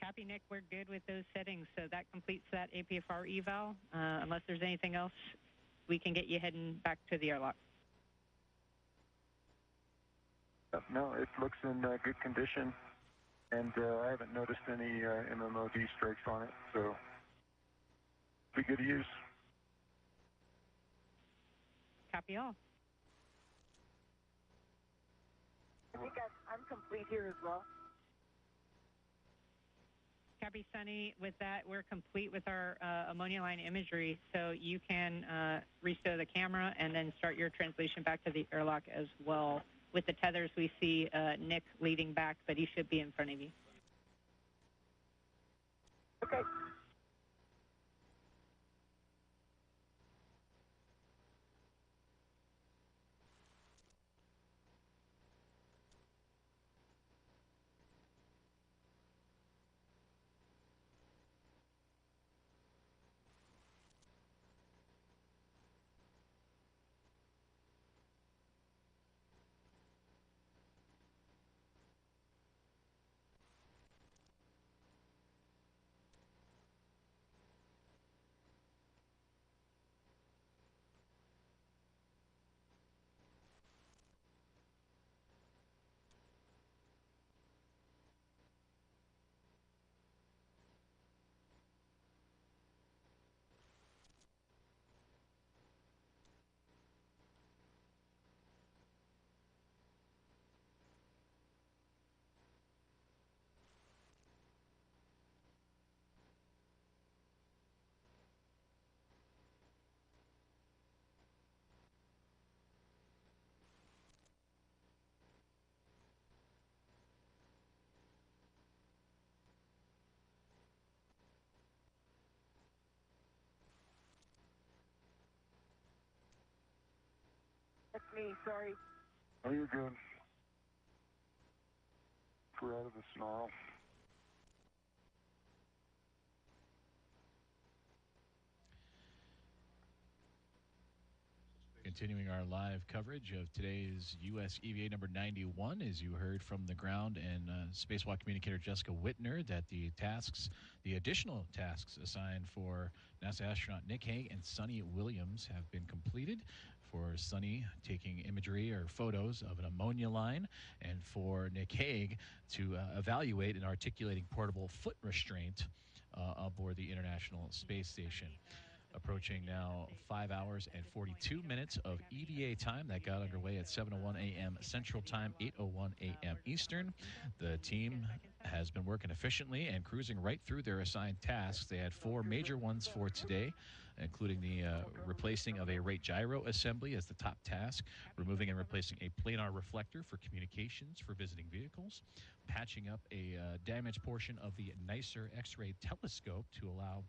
Copy, Nick. We're good with those settings. So that completes that APFR eval. Unless there's anything else, we can get you heading back to the airlock. No, it looks in good condition, and I haven't noticed any MMOD strikes on it, so be good to use. Copy all. I think I'm complete here as well. Copy, Sunny. With that, we're complete with our ammonia line imagery, so you can restow the camera and then start your translation back to the airlock as well. With the tethers, we see Nick leading back, but he should be in front of you. Okay. That's me, sorry. Oh, you're good. We're out of the snarl. Continuing our live coverage of today's U.S. EVA number 91, as you heard from the ground, and Spacewalk communicator Jessica Whitner, that the additional tasks assigned for NASA astronaut Nick Hague and Sunny Williams have been completed. For Sunny, taking imagery or photos of an ammonia line, and for Nick Hague to evaluate an articulating portable foot restraint aboard the International Space Station. Approaching now 5 hours and 42 minutes of EVA time that got underway at 7:01 a.m. Central Time, 8:01 a.m. Eastern. The team has been working efficiently and cruising right through their assigned tasks. They had 4 major ones for today, including the replacing of a rate gyro assembly as the top task, removing and replacing a planar reflector for communications for visiting vehicles, patching up a damaged portion of the NICER X-ray telescope to allow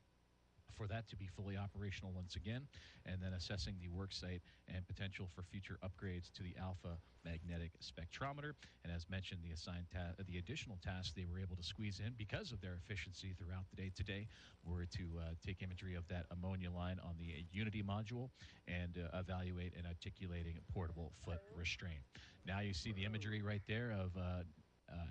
for that to be fully operational once again, and then assessing the worksite and potential for future upgrades to the alpha magnetic spectrometer. And as mentioned, the additional tasks they were able to squeeze in because of their efficiency throughout the day today were to take imagery of that ammonia line on the Unity module and evaluate an articulating portable foot restraint. Now you see the imagery right there of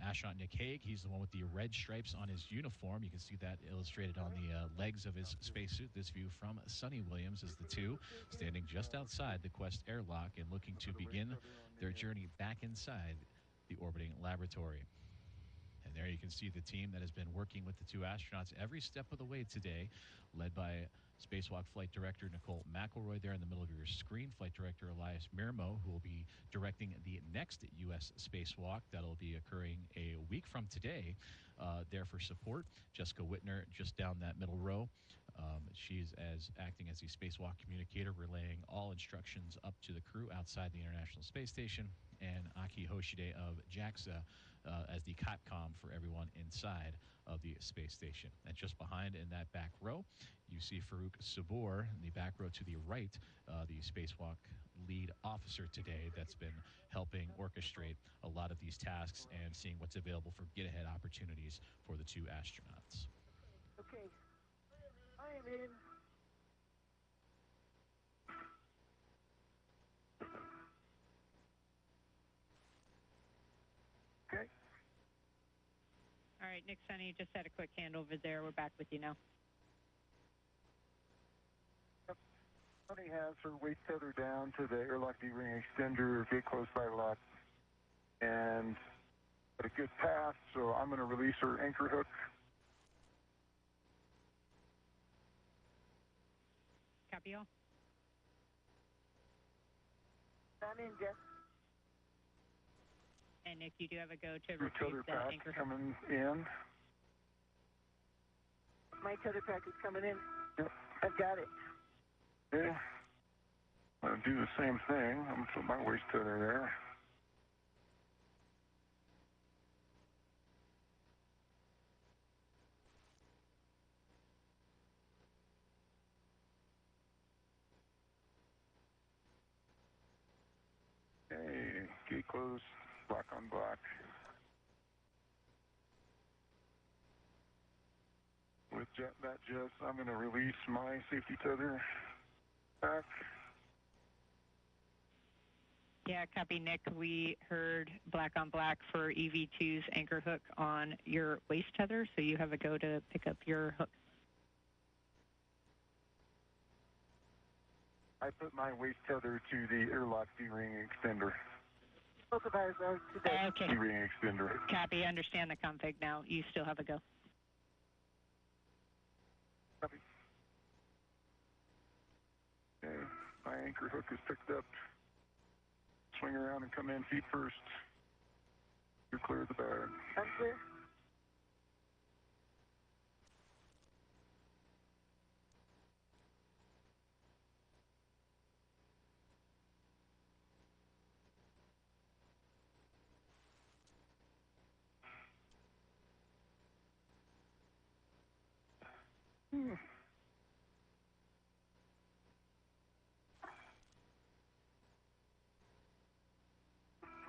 astronaut Nick Hague. He's the one with the red stripes on his uniform. You can see that illustrated on the legs of his spacesuit. This view from Sunny Williams is the two standing just outside the Quest airlock and looking to begin their journey back inside the orbiting laboratory. And there you can see the team that has been working with the two astronauts every step of the way today, led by Spacewalk Flight Director Nicole McElroy there in the middle of your screen, Flight Director Elias Mirmo, who will be directing the next U.S. spacewalk that'll be occurring a week from today, there for support. Jessica Whitner just down that middle row. She's acting as the spacewalk communicator, relaying all instructions up to the crew outside the International Space Station, and Aki Hoshide of JAXA as the COTCOM for everyone inside of the space station. And just behind in that back row, you see Farouk Sabor in the back row to the right, the spacewalk lead officer today that's been helping orchestrate a lot of these tasks and seeing what's available for get-ahead opportunities for the two astronauts. Okay. I am in. Okay. All right, Nick Sunny, just had a quick handover there. We're back with you now. Sunny has her waist tether down to the airlock D-ring extender, gate closed by lock, and got a good path, so I'm going to release her anchor hook. Copy all. I'm in, Jeff. And Nick, you do have a go to Your tether retrieve the pack anchor hook. coming in. My tether pack is coming in. Yep. I've got it. Okay. I'm going to do the same thing. I'm going to put my waist tether there. Okay, gate closed, black on black. With that just, I'm going to release my safety tether back. Yeah, copy, Nick. We heard black on black for EV2's anchor hook on your waist tether, so you have a go to pick up your hook. I put my waist tether to the airlock D-ring extender. Both of ours are today. Okay. D-ring extender. Copy. Understand the config now. You still have a go. Copy. Okay, my anchor hook is picked up. Swing around and come in feet first. You're clear of the bag. I'm clear.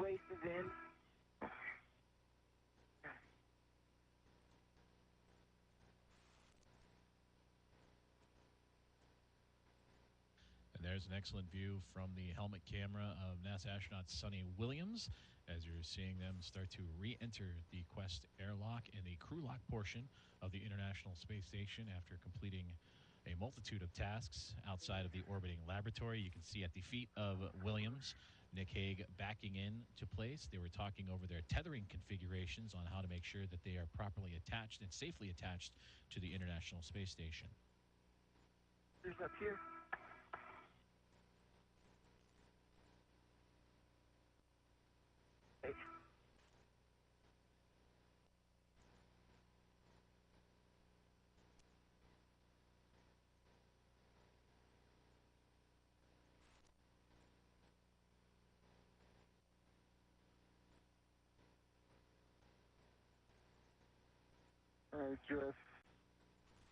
Waist is in. And there's an excellent view from the helmet camera of NASA astronaut Sunny Williams as you're seeing them start to re-enter the Quest airlock and the crew lock portion of the International Space Station after completing a multitude of tasks outside of the orbiting laboratory. You can see at the feet of Williams, Nick Hague backing in to place. They were talking over their tethering configurations on how to make sure that they are properly attached and safely attached to the International Space Station. There's up here. Okay.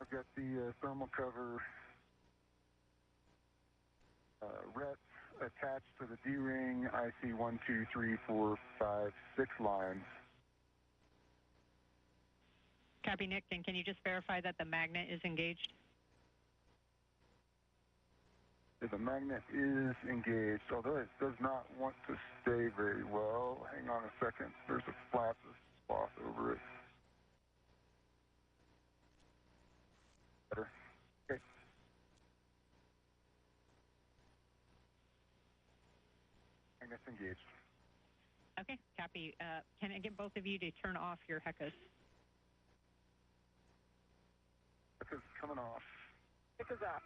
I've got the thermal cover ret attached to the D-ring. I see 1, 2, 3, 4, 5, 6 lines. Copy, Nick. And can you just verify that the magnet is engaged? The magnet is engaged, although it does not want to stay very well. Hang on a second. There's a flap of cloth over it. Better. Okay. Magnet's engaged. Okay, copy. Can I get both of you to turn off your HECOs? Because it's coming off. Pick us up.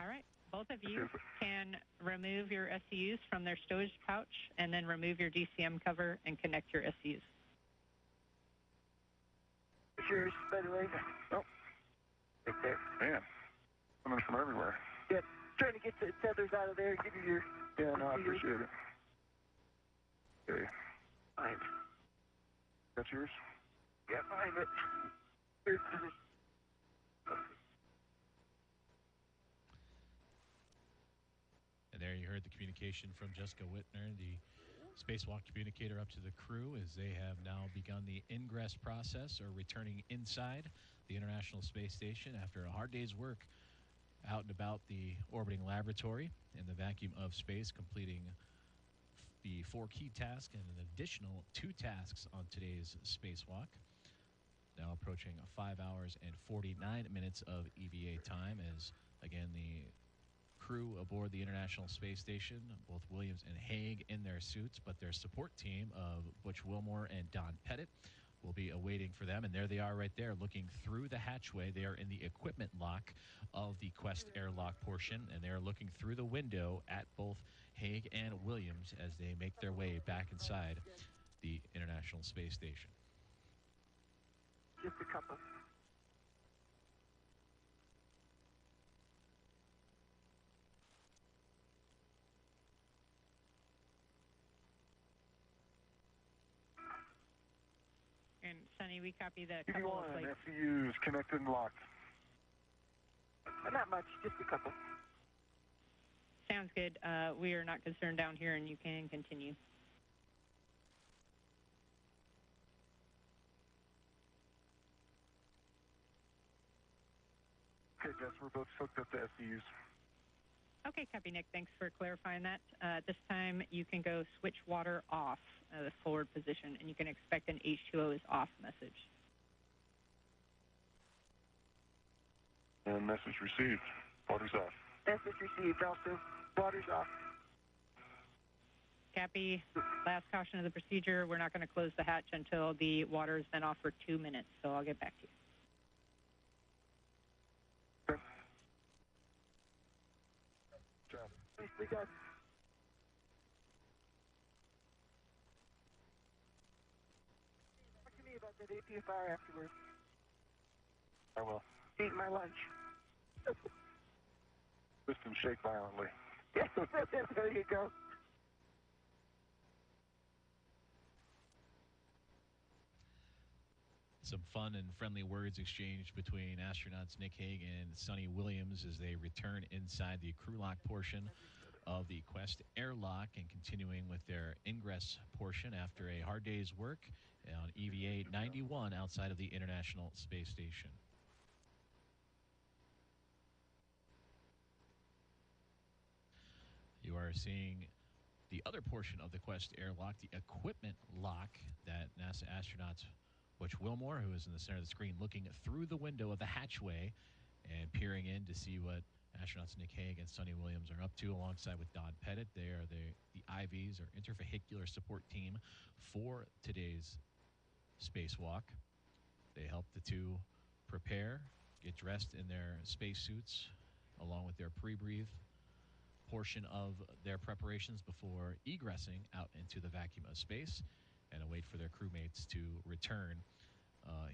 All right. Both of you can remove your SCUs from their stowage pouch and then remove your DCM cover and connect your SCUs. It's yours, by the way. Oh. Right there. Man. Coming from everywhere. Yep. Trying to get the tethers out of there. Give you your... Yeah, no, I appreciate it. Okay. Fine. That's yours? Yeah, fine, but... Here's the... And there you heard the communication from Jessica Whitner, the Spacewalk communicator, up to the crew as they have now begun the ingress process or returning inside the International Space Station after a hard day's work out and about the orbiting laboratory in the vacuum of space, completing the 4 key tasks and an additional 2 tasks on today's spacewalk. Now approaching 5 hours and 49 minutes of EVA time as, again, the crew aboard the International Space Station, both Williams and Hague in their suits, but their support team of Butch Wilmore and Don Pettit will be awaiting for them. And there they are right there looking through the hatchway. They are in the equipment lock of the Quest airlock portion, and they are looking through the window at both Hague and Williams as they make their way back inside the International Space Station. Just a couple. And Sunny, we copy the couple of EV1, flights. FCUs connected and locked. Not much, just a couple. Sounds good. We are not concerned down here, and you can continue. Okay, Jess, we're both hooked up to FCUs. Okay, copy, Nick. Thanks for clarifying that. At this time, you can go switch water off the forward position, and you can expect an H2O is off message. And message received. Water's off. Message received also. Water's off. Copy. Last caution of the procedure, we're not going to close the hatch until the water has been off for 2 minutes, so I'll get back to you. Okay. Job. Nicely done. Talk to me about that APFR afterwards. I will. Eat my lunch. Systems shake violently. There you go. Some fun and friendly words exchanged between astronauts Nick Hague and Sonny Williams as they return inside the crew lock portion of the Quest airlock and continuing with their ingress portion after a hard day's work on EVA 91 outside of the International Space Station. You are seeing the other portion of the Quest airlock, the equipment lock that NASA astronauts Butch Wilmore, who is in the center of the screen, looking through the window of the hatchway and peering in to see what astronauts Nick Hague and Sonny Williams are up to, alongside with Don Pettit. They are the IVs, or intervehicular support team, for today's spacewalk. They help the two prepare, get dressed in their spacesuits, along with their pre-breathe portion of their preparations before egressing out into the vacuum of space, and await for their crewmates to return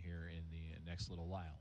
here in the next little while.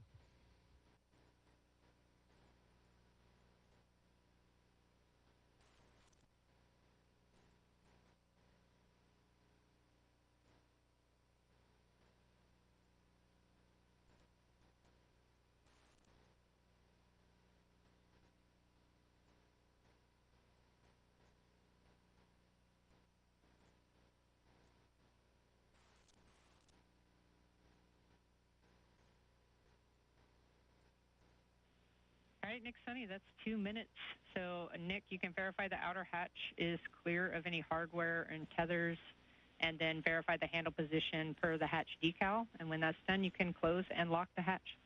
All right, Nick, Sonny, that's 2 minutes. So, Nick, you can verify the outer hatch is clear of any hardware and tethers, and then verify the handle position per the hatch decal. And when that's done, you can close and lock the hatch.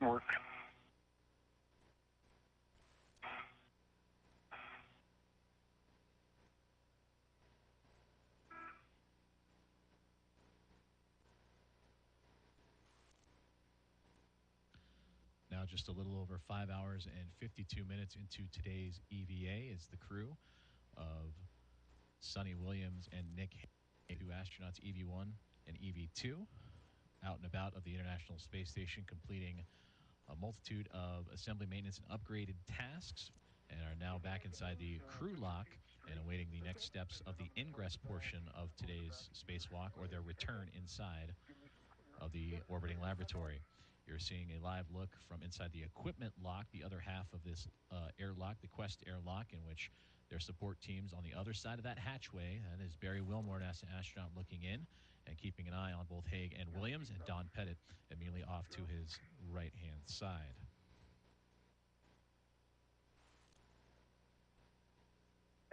Work. Now just a little over 5 hours and 52 minutes into today's EVA is the crew of Sonny Williams and Nick Hague, two astronauts, EV1 and EV2, out and about of the International Space Station, completing a multitude of assembly, maintenance, and upgraded tasks, and are now back inside the crew lock and awaiting the next steps of the ingress portion of today's spacewalk, or their return inside of the orbiting laboratory. You're seeing a live look from inside the equipment lock, the other half of this airlock, the Quest airlock, in which their support teams on the other side of that hatchway. That is Barry Wilmore, NASA astronaut, looking in and keeping an eye on both Hague and Williams, and Don Pettit immediately off to his right-hand side.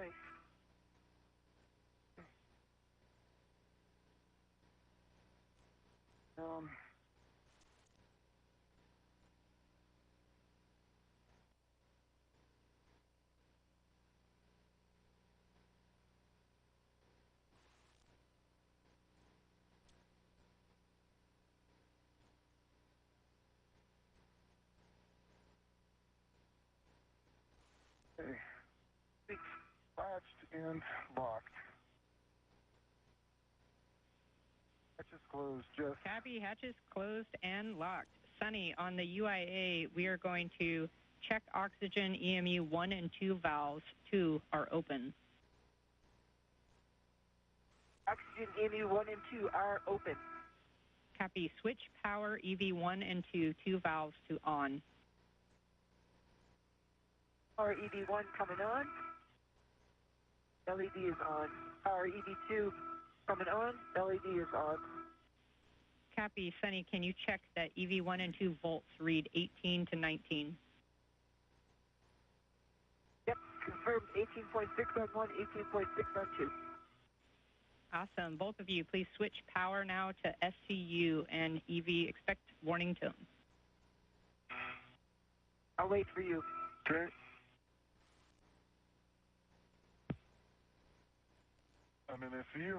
Nice. Okay. Latched and locked. Hatches closed, Jeff. Copy, hatches closed and locked. Sunny, on the UIA, we are going to check oxygen EMU 1 and 2 valves. 2 are open. Oxygen EMU 1 and 2 are open. Copy, switch power EV 1 and 2, 2 valves to on. Power EV1 coming on. LED is on. Power EV2 coming on. LED is on. Copy, Sunny, can you check that EV1 and 2 volts read 18 to 19? Yep, confirmed 18.6 on 1, 18.6 on 2. Awesome. Both of you, please switch power now to SCU and EV. Expect warning tone. I'll wait for you. Okay. I'm in SCU.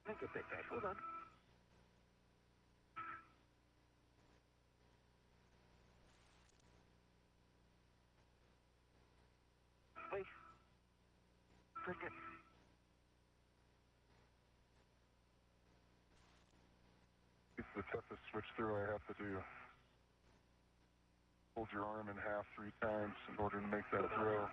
I'll get that back. Hold on. Wait. Second. It's the toughest switch through I have to do. Hold your arm in half 3 times in order to make that throw.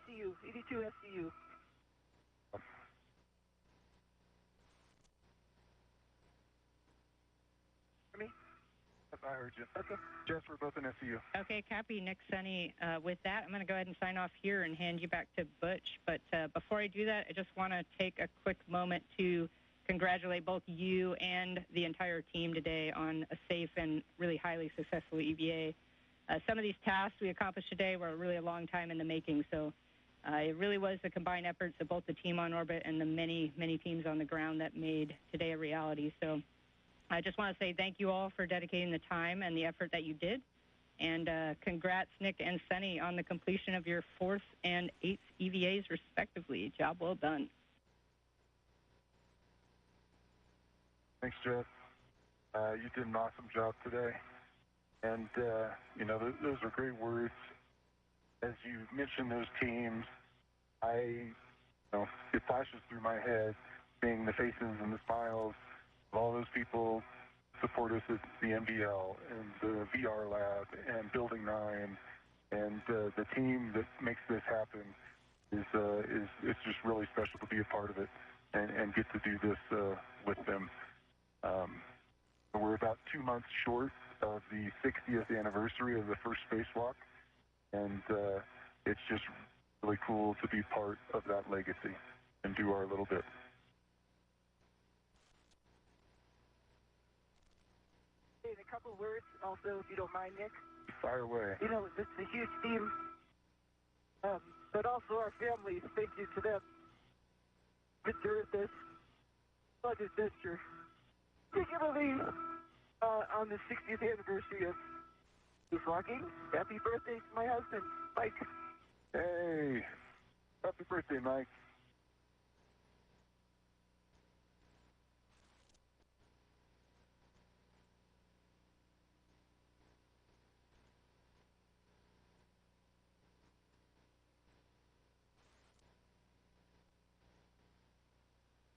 SCU, ED2 SCU. Hear me? I heard you. Okay. Jess, we're both in SCU. Okay, copy, Nick, Sunny. With that, I'm going to go ahead and sign off here and hand you back to Butch. But before I do that, I just want to take a quick moment to congratulate both you and the entire team today on a safe and really highly successful EVA. Some of these tasks we accomplished today were really a long time in the making, so it really was the combined efforts of both the team on orbit and the many, many teams on the ground that made today a reality. So I just want to say thank you all for dedicating the time and the effort that you did. And congrats, Nick and Sunny, on the completion of your 4th and 8th EVAs, respectively. Job well done. Thanks, Jeff. You did an awesome job today. And, those are great words. As you mentioned those teams, it flashes through my head seeing the faces and the smiles of all those people support us at the MDL and the VR lab and Building 9 and the team that makes this happen is it's just really special to be a part of it and get to do this with them. We're about 2 months short of the 60th anniversary of the first spacewalk, and it's just really cool to be part of that legacy and do our little bit. In a couple of words, also, if you don't mind, Nick. Fire away. This is a huge team, but also our families. Thank you to them. Deserve this blood adventure, particularly on the 60th anniversary of spacewalking. Happy birthday to my husband, Mike. Hey, happy birthday, Mike.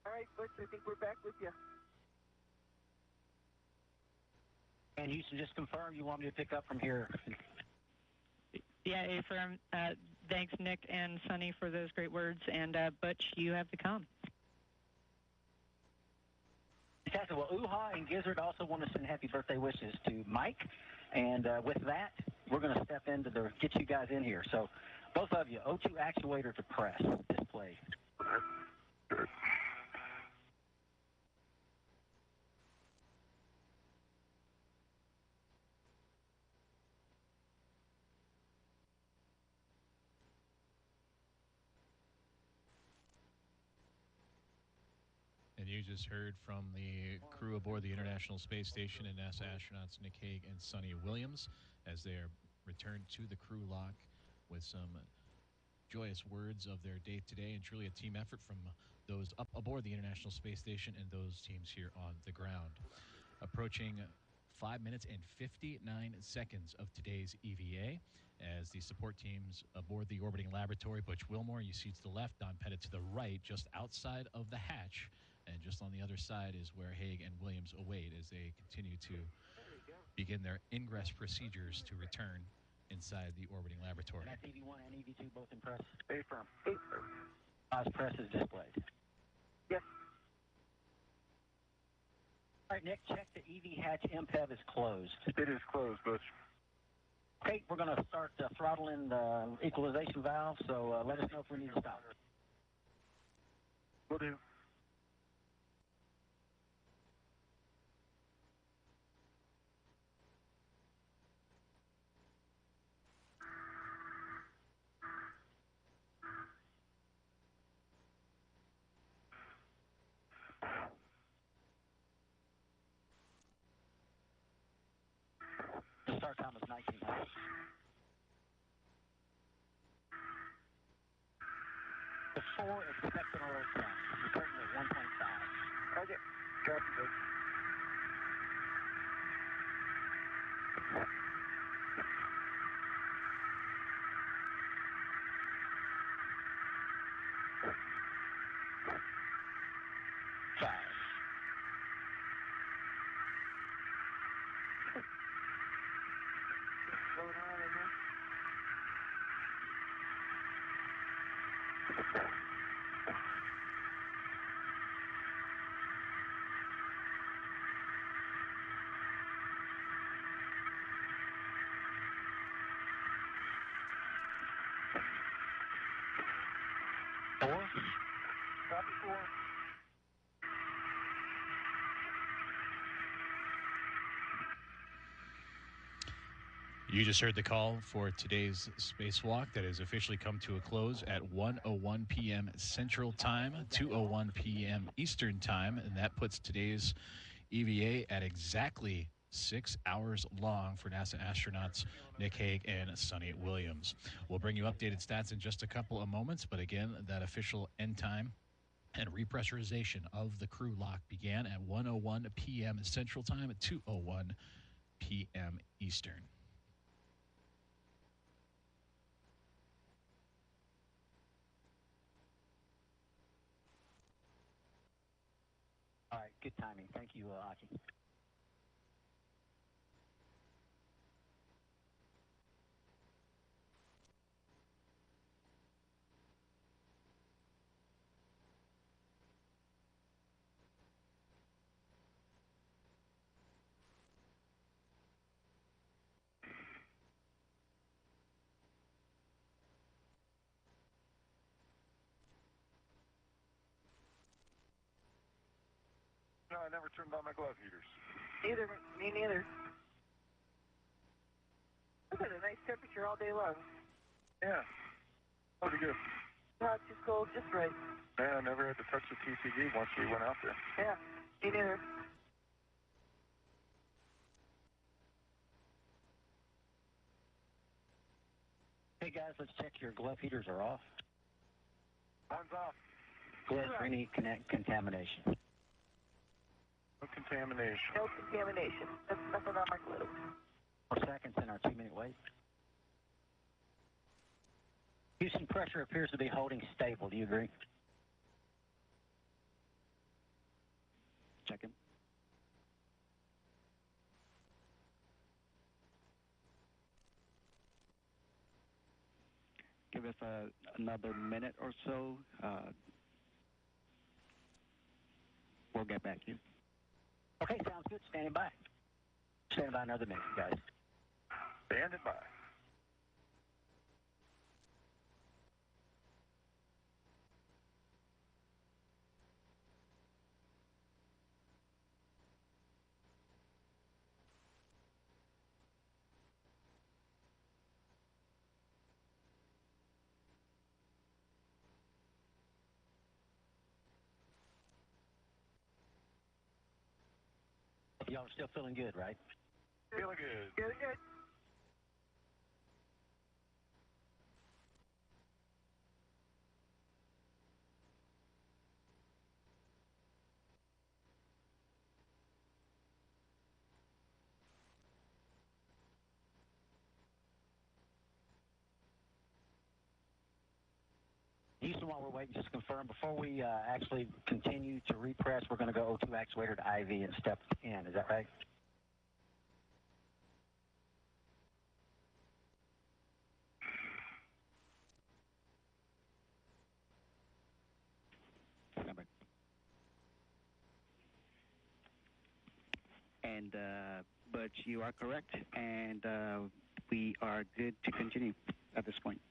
All right, Butch, I think we're back with you. And Houston, just confirm you want me to pick up from here. Yeah, affirm. Thanks, Nick and Sunny, for those great words. And Butch, you have to come. Fantastic. Well, UHA and Gizzard also want to send happy birthday wishes to Mike. And with that, we're going to step into the, get you guys in here. So both of you, O2 actuator to press display. Good. And you just heard from the crew aboard the International Space Station and NASA astronauts Nick Hague and Sonny Williams as they are returned to the crew lock with some joyous words of their day today, and truly a team effort from those up aboard the International Space Station and those teams here on the ground. Approaching 5 minutes and 59 seconds of today's EVA as the support teams aboard the orbiting laboratory. Butch Wilmore, you see to the left, Don Pettit to the right, just outside of the hatch. And just on the other side is where Hague and Williams await as they continue to begin their ingress procedures to return inside the orbiting laboratory. And that's EV1 and EV2 both in press? Affirm. Press is displayed. Yes. All right, Nick, check the EV hatch MPEV is closed. It is closed, Butch. Okay, we're going to start throttling the equalization valve, so let us know if we need to stop. Will do. The start time is 1900. The 4 expected alert time. We're currently at 1.5. Okay. Copy, Butch. Going on in here. Four. Copy 4. You just heard the call for today's spacewalk that has officially come to a close at 1:01 p.m. Central Time, 2:01 p.m. Eastern Time, and that puts today's EVA at exactly 6 hours long for NASA astronauts Nick Hague and Sonny Williams. We'll bring you updated stats in just a couple of moments, but again, that official end time and repressurization of the crew lock began at 1:01 p.m. Central Time at 2:01 p.m. Eastern. All right, good timing. Thank you, Aki. No, I never turned on my glove heaters. Me neither. Look at a nice temperature all day long. Yeah. Pretty good. Not too cold, just right. Yeah, I never had to touch the TCG once we went out there. Yeah, me neither. Hey, guys, let's check your glove heaters are off. One's off. Glove for any contamination. No contamination. No contamination. That's nothing on my clothes. 4 seconds in our 2-minute wait. Houston, pressure appears to be holding stable. Do you agree? Checking. Give us another minute or so. We'll get back to you. Okay, sounds good. Standing by. Standing by another minute, guys. Standing by. Y'all are still feeling good, right? Feeling good. Good, good. Houston, while we're waiting, just confirm, before we actually continue to repress, we're going to go O2 actuator to IV and step 10. Is that right? And, but you are correct, and we are good to continue at this point.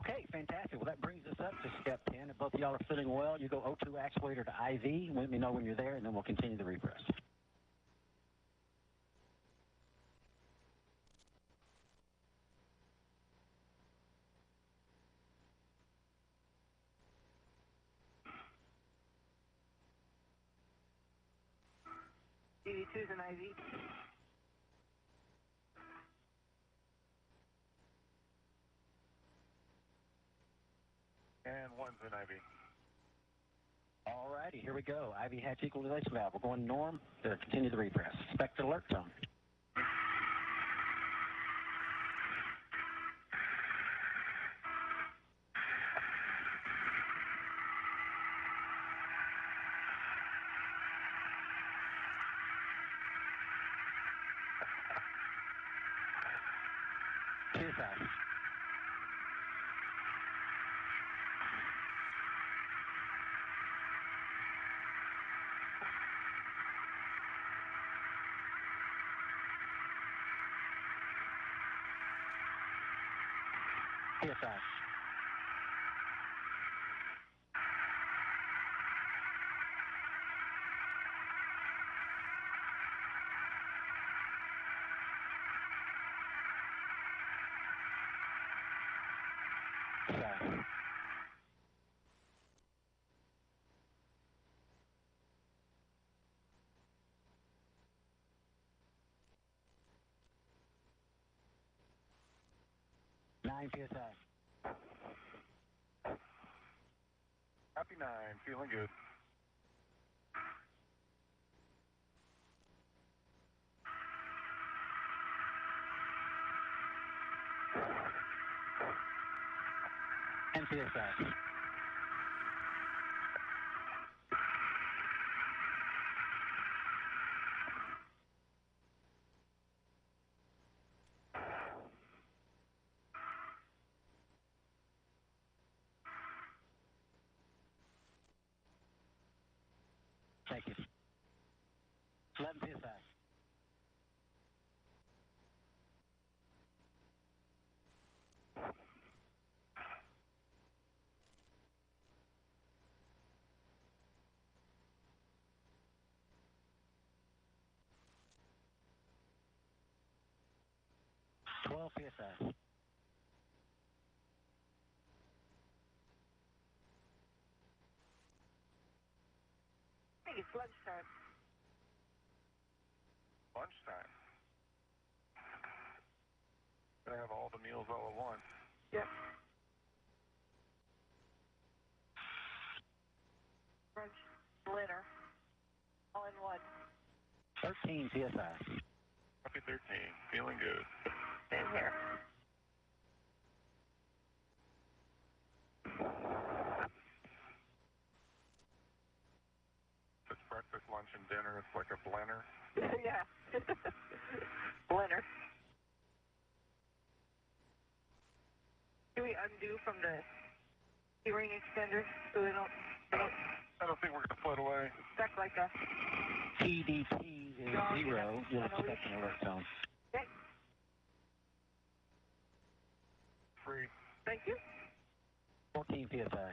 Okay, fantastic. Well, that brings us up to step 10. If both of y'all are feeling well, you go O2 actuator to IV. Let me know when you're there, and then we'll continue the repress. DD2's an IV. And one's an IV. All righty, here we go. IV hatch equalization valve. We're going norm to continue the repress. Expect alert tone. PSI. PSI. PSI. Nine PSI. Happy 9, feeling good. And PSI. Thank you. 11 PSI. Twelve PSI. I think it's lunchtime. Lunchtime. Gotta have all the meals all at once. Yep. Brunch, dinner, all in one. 13 PSI. Happy 13, feeling good. Same here. It's breakfast, lunch, and dinner. It's like a blender. Yeah. Blender. Do we undo from the keyring extender so they don't I don't think we're going to float away. stuck like a... TDP is Yeah, 0. You'll I know expect an alert tone. Okay. Free. Thank you. 14 PSI.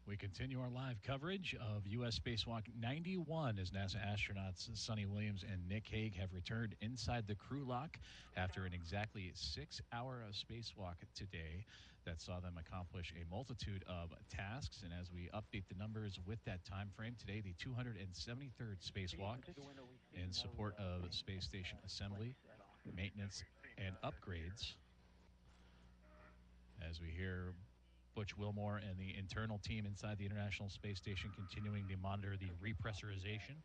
We We continue our live coverage of U.S. Spacewalk 91 as NASA astronauts Sonny Williams and Nick Hague have returned inside the crew lock after an exactly 6-hour spacewalk today that saw them accomplish a multitude of tasks. And as we update the numbers with that time frame, today the 273rd spacewalk in support of space station assembly, maintenance, and upgrades. As we hear Butch Wilmore and the internal team inside the International Space Station continuing to monitor the repressurization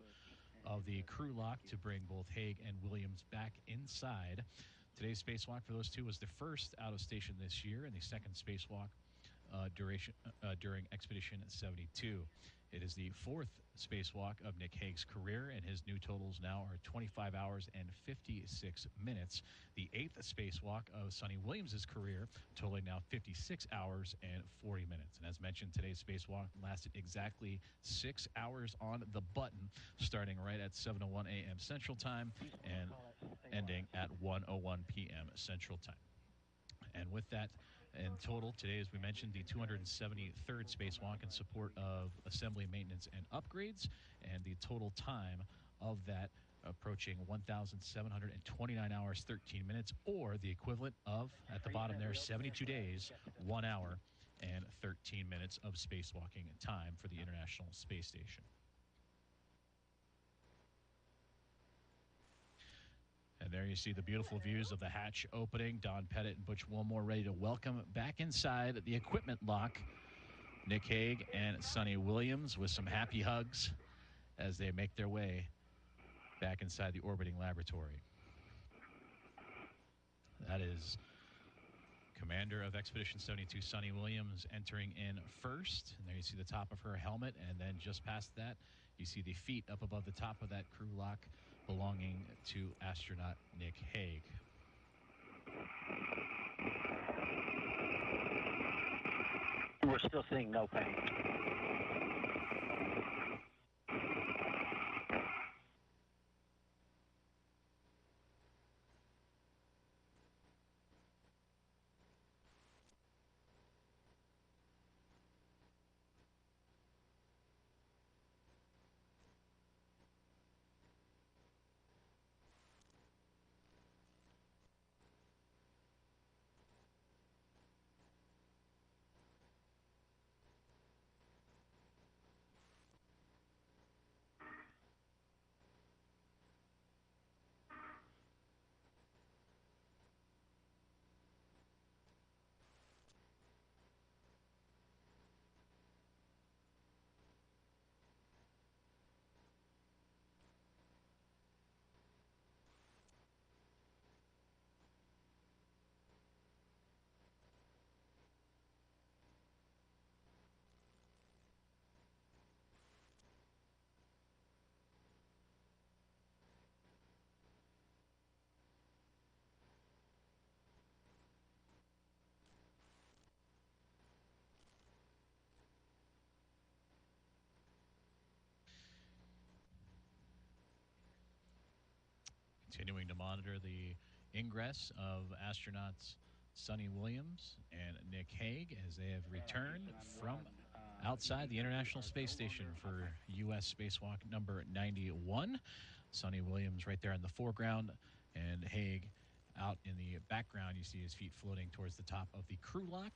of the crew lock to bring both Hague and Williams back inside. Today's spacewalk for those two was the first out of station this year and the second spacewalk during Expedition 72. It is the fourth spacewalk of Nick Hague's career, and his new totals now are 25 hours and 56 minutes. The eighth spacewalk of Sonny Williams' career, totaling now 56 hours and 40 minutes. And as mentioned, today's spacewalk lasted exactly 6 hours on the button, starting right at 7:01 a.m. Central Time and ending at 1:01 p.m. Central Time. And with that, in total, today, as we mentioned, the 273rd spacewalk in support of assembly, maintenance, and upgrades, and the total time of that approaching 1,729 hours, 13 minutes, or the equivalent of, at the bottom there, 72 days, 1 hour, and 13 minutes of spacewalking time for the International Space Station. And there you see the beautiful views of the hatch opening. Don Pettit and Butch Wilmore ready to welcome back inside the equipment lock Nick Hague and Sonny Williams with some happy hugs as they make their way back inside the orbiting laboratory. That is Commander of Expedition 72, Sonny Williams, entering in first. And there you see the top of her helmet. And then just past that, you see the feet up above the top of that crew lock belonging to astronaut Nick Hague. We're still seeing no pain. Continuing to monitor the ingress of astronauts Sonny Williams and Nick Hague as they have returned from outside the International Space Station for U.S. Spacewalk number 91. Sonny Williams right there in the foreground, and Hague out in the background. You see his feet floating towards the top of the crew lock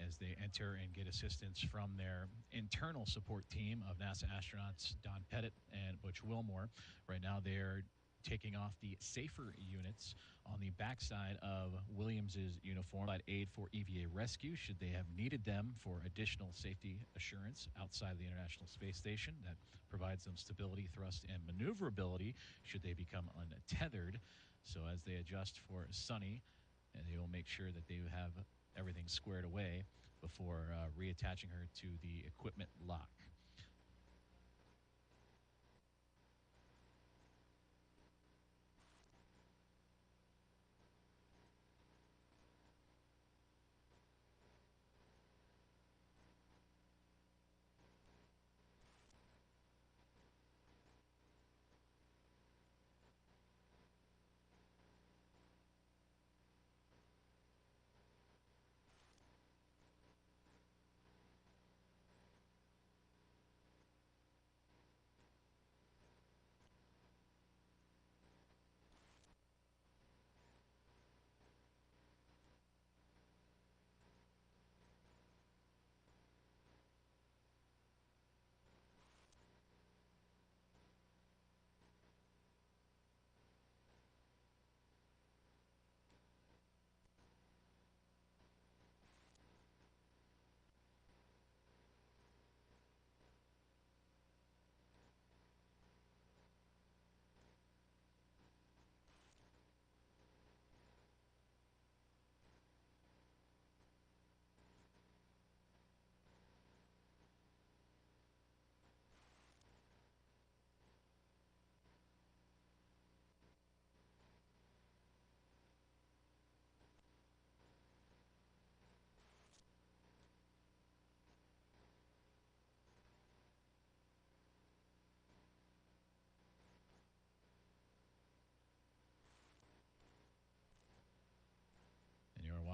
as they enter and get assistance from their internal support team of NASA astronauts Don Pettit and Butch Wilmore. Right now they're taking off the safer units on the backside of Williams's uniform at aid for EVA rescue should they have needed them for additional safety assurance outside the International Space Station. That provides them stability, thrust, and maneuverability should they become untethered. So as they adjust for Sonny, they will make sure that they have everything squared away before reattaching her to the equipment lock.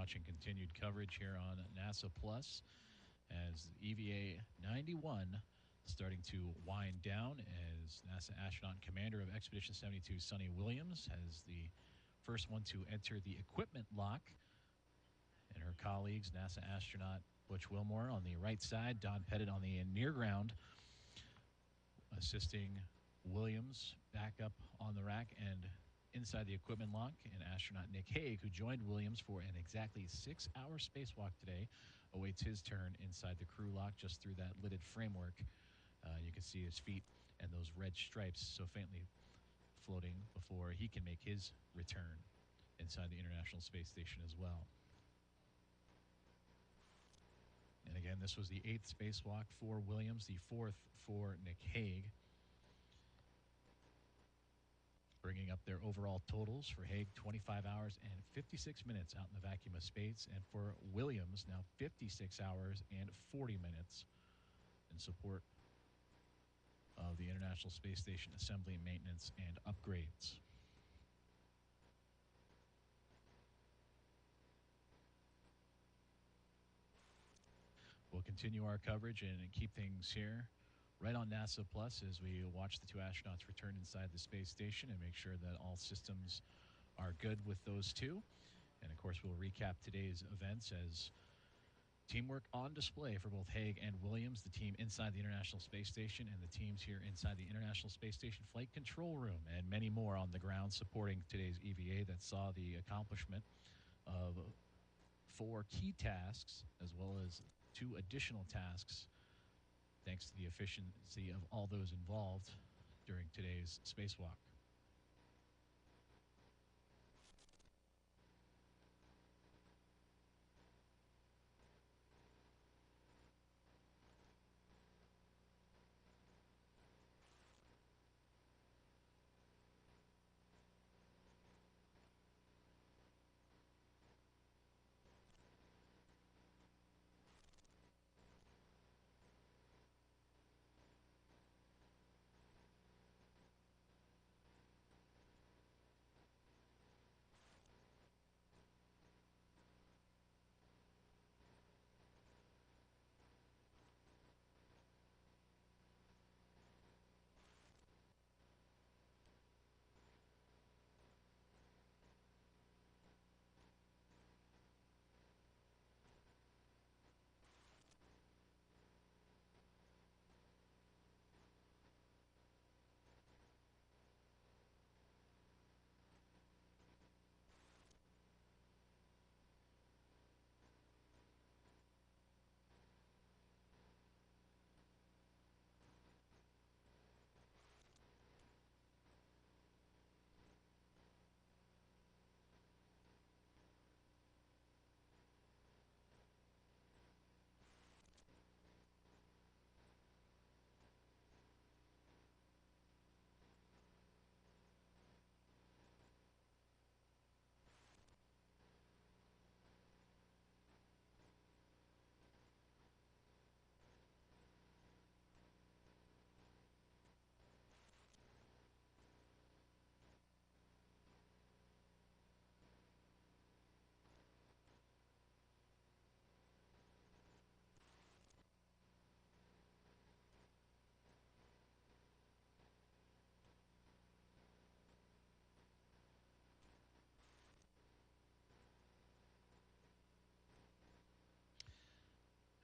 watching continued coverage here on NASA Plus as EVA 91 starting to wind down as NASA astronaut and commander of Expedition 72, Sunny Williams, has the first one to enter the equipment lock. And her colleagues, NASA astronaut Butch Wilmore on the right side, Don Pettit on the near ground, assisting Williams back up on the rack and inside the equipment lock. And astronaut Nick Hague, who joined Williams for an exactly 6-hour spacewalk today, awaits his turn inside the crew lock just through that lidded framework. You can see his feet and those red stripes so faintly floating before he can make his return inside the International Space Station as well. And again, this was the 8th spacewalk for Williams, the 4th for Nick Hague. Bringing up their overall totals for Hague, 25 hours and 56 minutes out in the vacuum of space. And for Williams, now 56 hours and 40 minutes in support of the International Space Station assembly, maintenance, and upgrades. We'll continue our coverage and keep things here right on NASA Plus as we watch the 2 astronauts return inside the space station and make sure that all systems are good with those 2. And of course, we'll recap today's events as teamwork on display for both Hague and Williams, the team inside the International Space Station and the teams here inside the International Space Station Flight Control Room, and many more on the ground supporting today's EVA that saw the accomplishment of 4 key tasks as well as 2 additional tasks thanks to the efficiency of all those involved during today's spacewalk.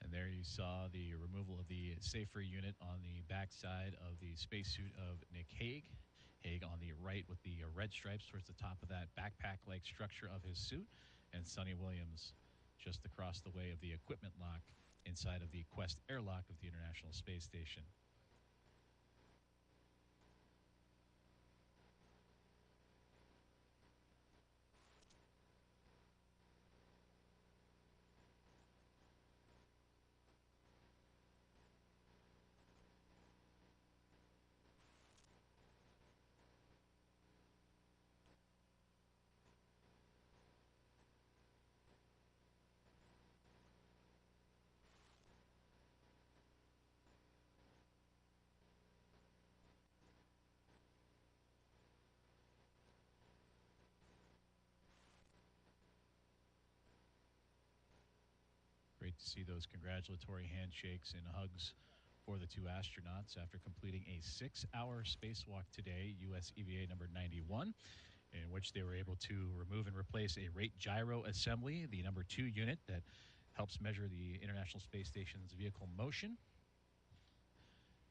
And there you saw the removal of the safer unit on the backside of the spacesuit of Nick Hague. Hague on the right with the red stripes towards the top of that backpack-like structure of his suit. And Sunny Williams just across the way of the equipment lock inside of the Quest airlock of the International Space Station. to see those congratulatory handshakes and hugs for the two astronauts after completing a 6-hour spacewalk today, US EVA number 91, in which they were able to remove and replace a rate gyro assembly, the number 2 unit that helps measure the International Space Station's vehicle motion,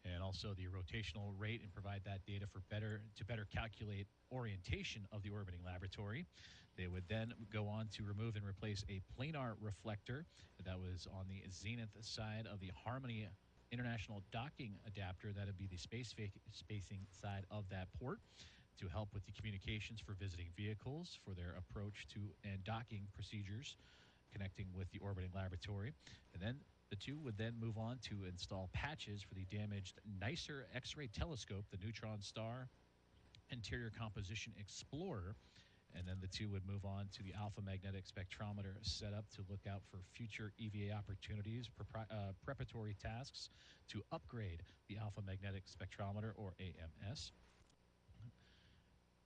and also the rotational rate, and provide that data for better calculate orientation of the orbiting laboratory. They would then go on to remove and replace a planar reflector that was on the zenith side of the Harmony International docking adapter. That would be the spacing side of that port, to help with the communications for visiting vehicles for their approach to and docking procedures connecting with the orbiting laboratory. And then the two would then move on to install patches for the damaged NICER X-ray telescope, the Neutron Star Interior Composition Explorer. And then the two would move on to the alpha magnetic spectrometer setup to look out for future EVA opportunities, preparatory tasks to upgrade the alpha magnetic spectrometer, or AMS.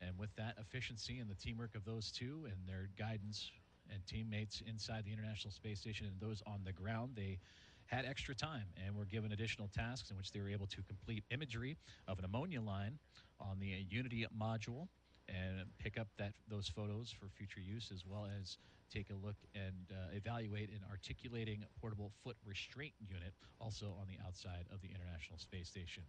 And with that efficiency and the teamwork of those two and their guidance and teammates inside the International Space Station and those on the ground, they had extra time and were given additional tasks in which they were able to complete imagery of an ammonia line on the Unity module and pick up those photos for future use, as well as take a look and evaluate an articulating portable foot restraint unit also on the outside of the International Space Station.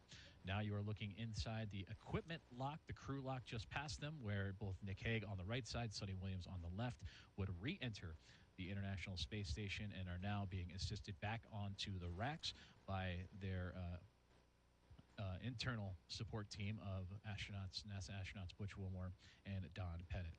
Now you are looking inside the equipment lock, the crew lock just past them, where both Nick Hague on the right side, Sonny Williams on the left, would re-enter the International Space Station and are now being assisted back onto the racks by their internal support team of astronauts, NASA astronauts Butch Wilmore and Don Pettit.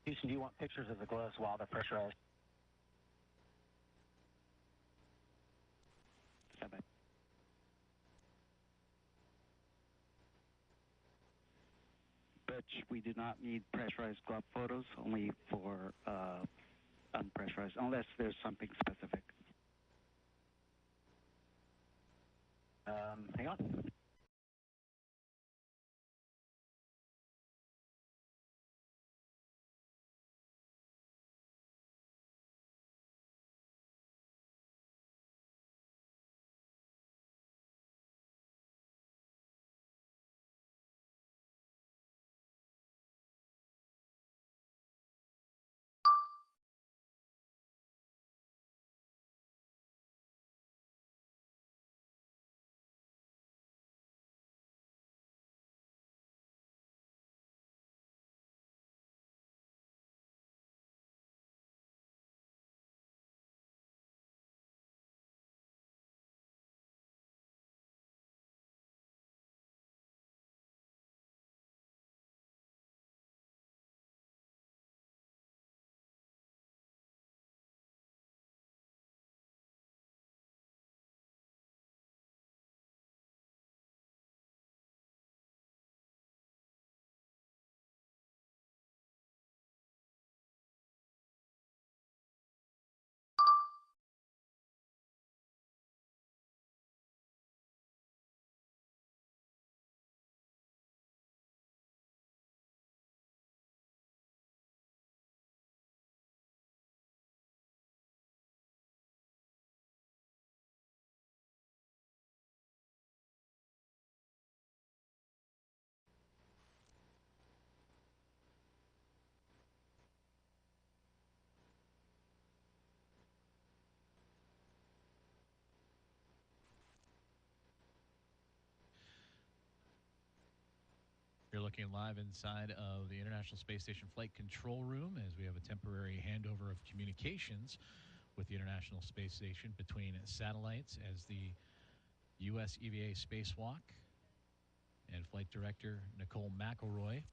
Houston, do you want pictures of the gloves while they're pressurized? Stand by. But we do not need pressurized glove photos, only for unpressurized, unless there's something specific. Hang on. You're looking live inside of the International Space Station Flight Control Room as we have a temporary handover of communications with the International Space Station between satellites as the U.S. EVA Spacewalk and Flight Director Nicole McElroy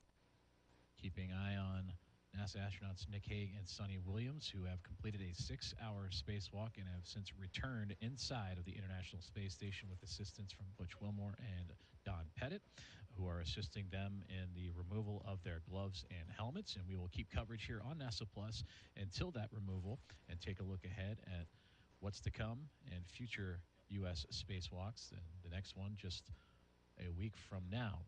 keeping eye on NASA astronauts Nick Hague and Sonny Williams, who have completed a 6-hour spacewalk and have since returned inside of the International Space Station with assistance from Butch Wilmore and Don Pettit, who are assisting them in the removal of their gloves and helmets. And we will keep coverage here on NASA Plus until that removal and take a look ahead at what's to come and future U.S. spacewalks. And the next one just a week from now.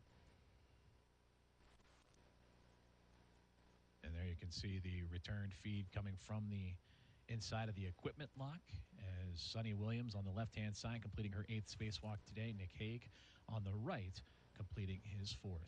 And there you can see the return feed coming from the inside of the equipment lock as Sonny Williams on the left-hand side completing her 8th spacewalk today. Nick Hague on the right completing his 4th.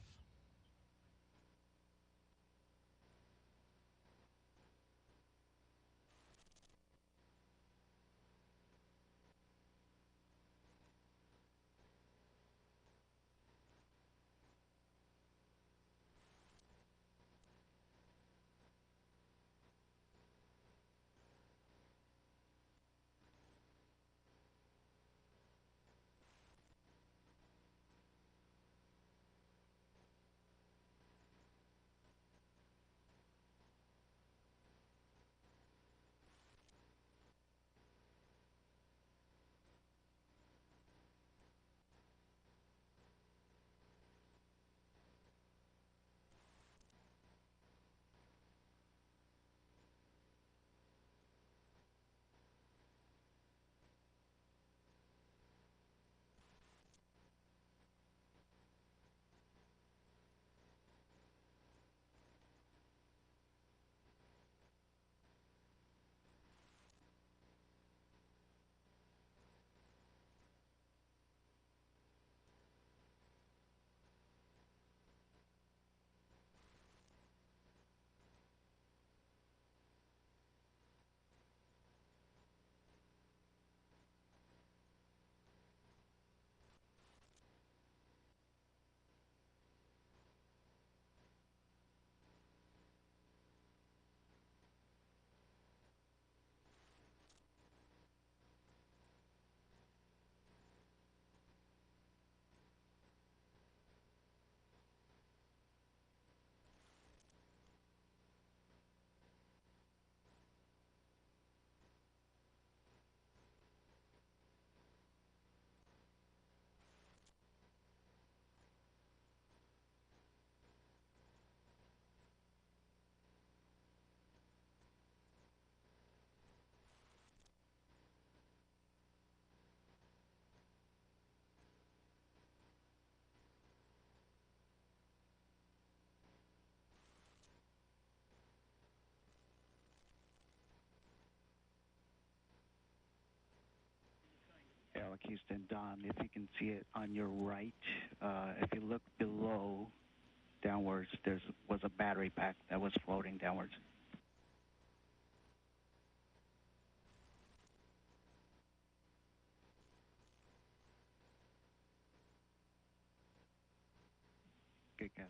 Spacewalk Houston. Don, if you can see it on your right, if you look below, downwards, there was a battery pack that was floating downwards. Good catch.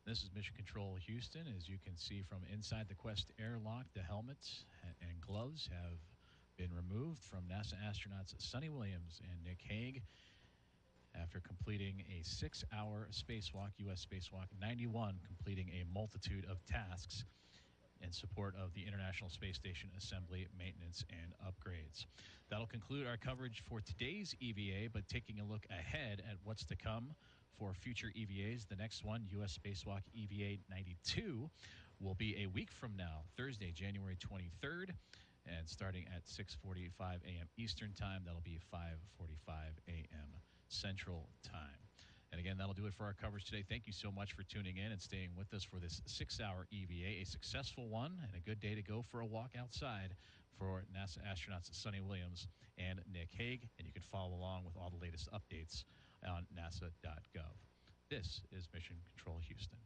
This is Mission Control Houston. As you can see from inside the Quest airlock, the helmets and gloves have been removed from NASA astronauts Sunny Williams and Nick Hague after completing a 6-hour spacewalk, U.S. Spacewalk 91, completing a multitude of tasks in support of the International Space Station assembly, maintenance, and upgrades. That'll conclude our coverage for today's EVA, but taking a look ahead at what's to come for future EVAs. The next one, U.S. Spacewalk EVA 92, will be a week from now, Thursday, January 23rd, and starting at 6:45 a.m. Eastern Time. That'll be 5:45 a.m. Central Time. And again, that'll do it for our coverage today. Thank you so much for tuning in and staying with us for this 6-hour EVA, a successful one and a good day to go for a walk outside for NASA astronauts Sunny Williams and Nick Hague. And you can follow along with all the latest updates on nasa.gov. This is Mission Control Houston.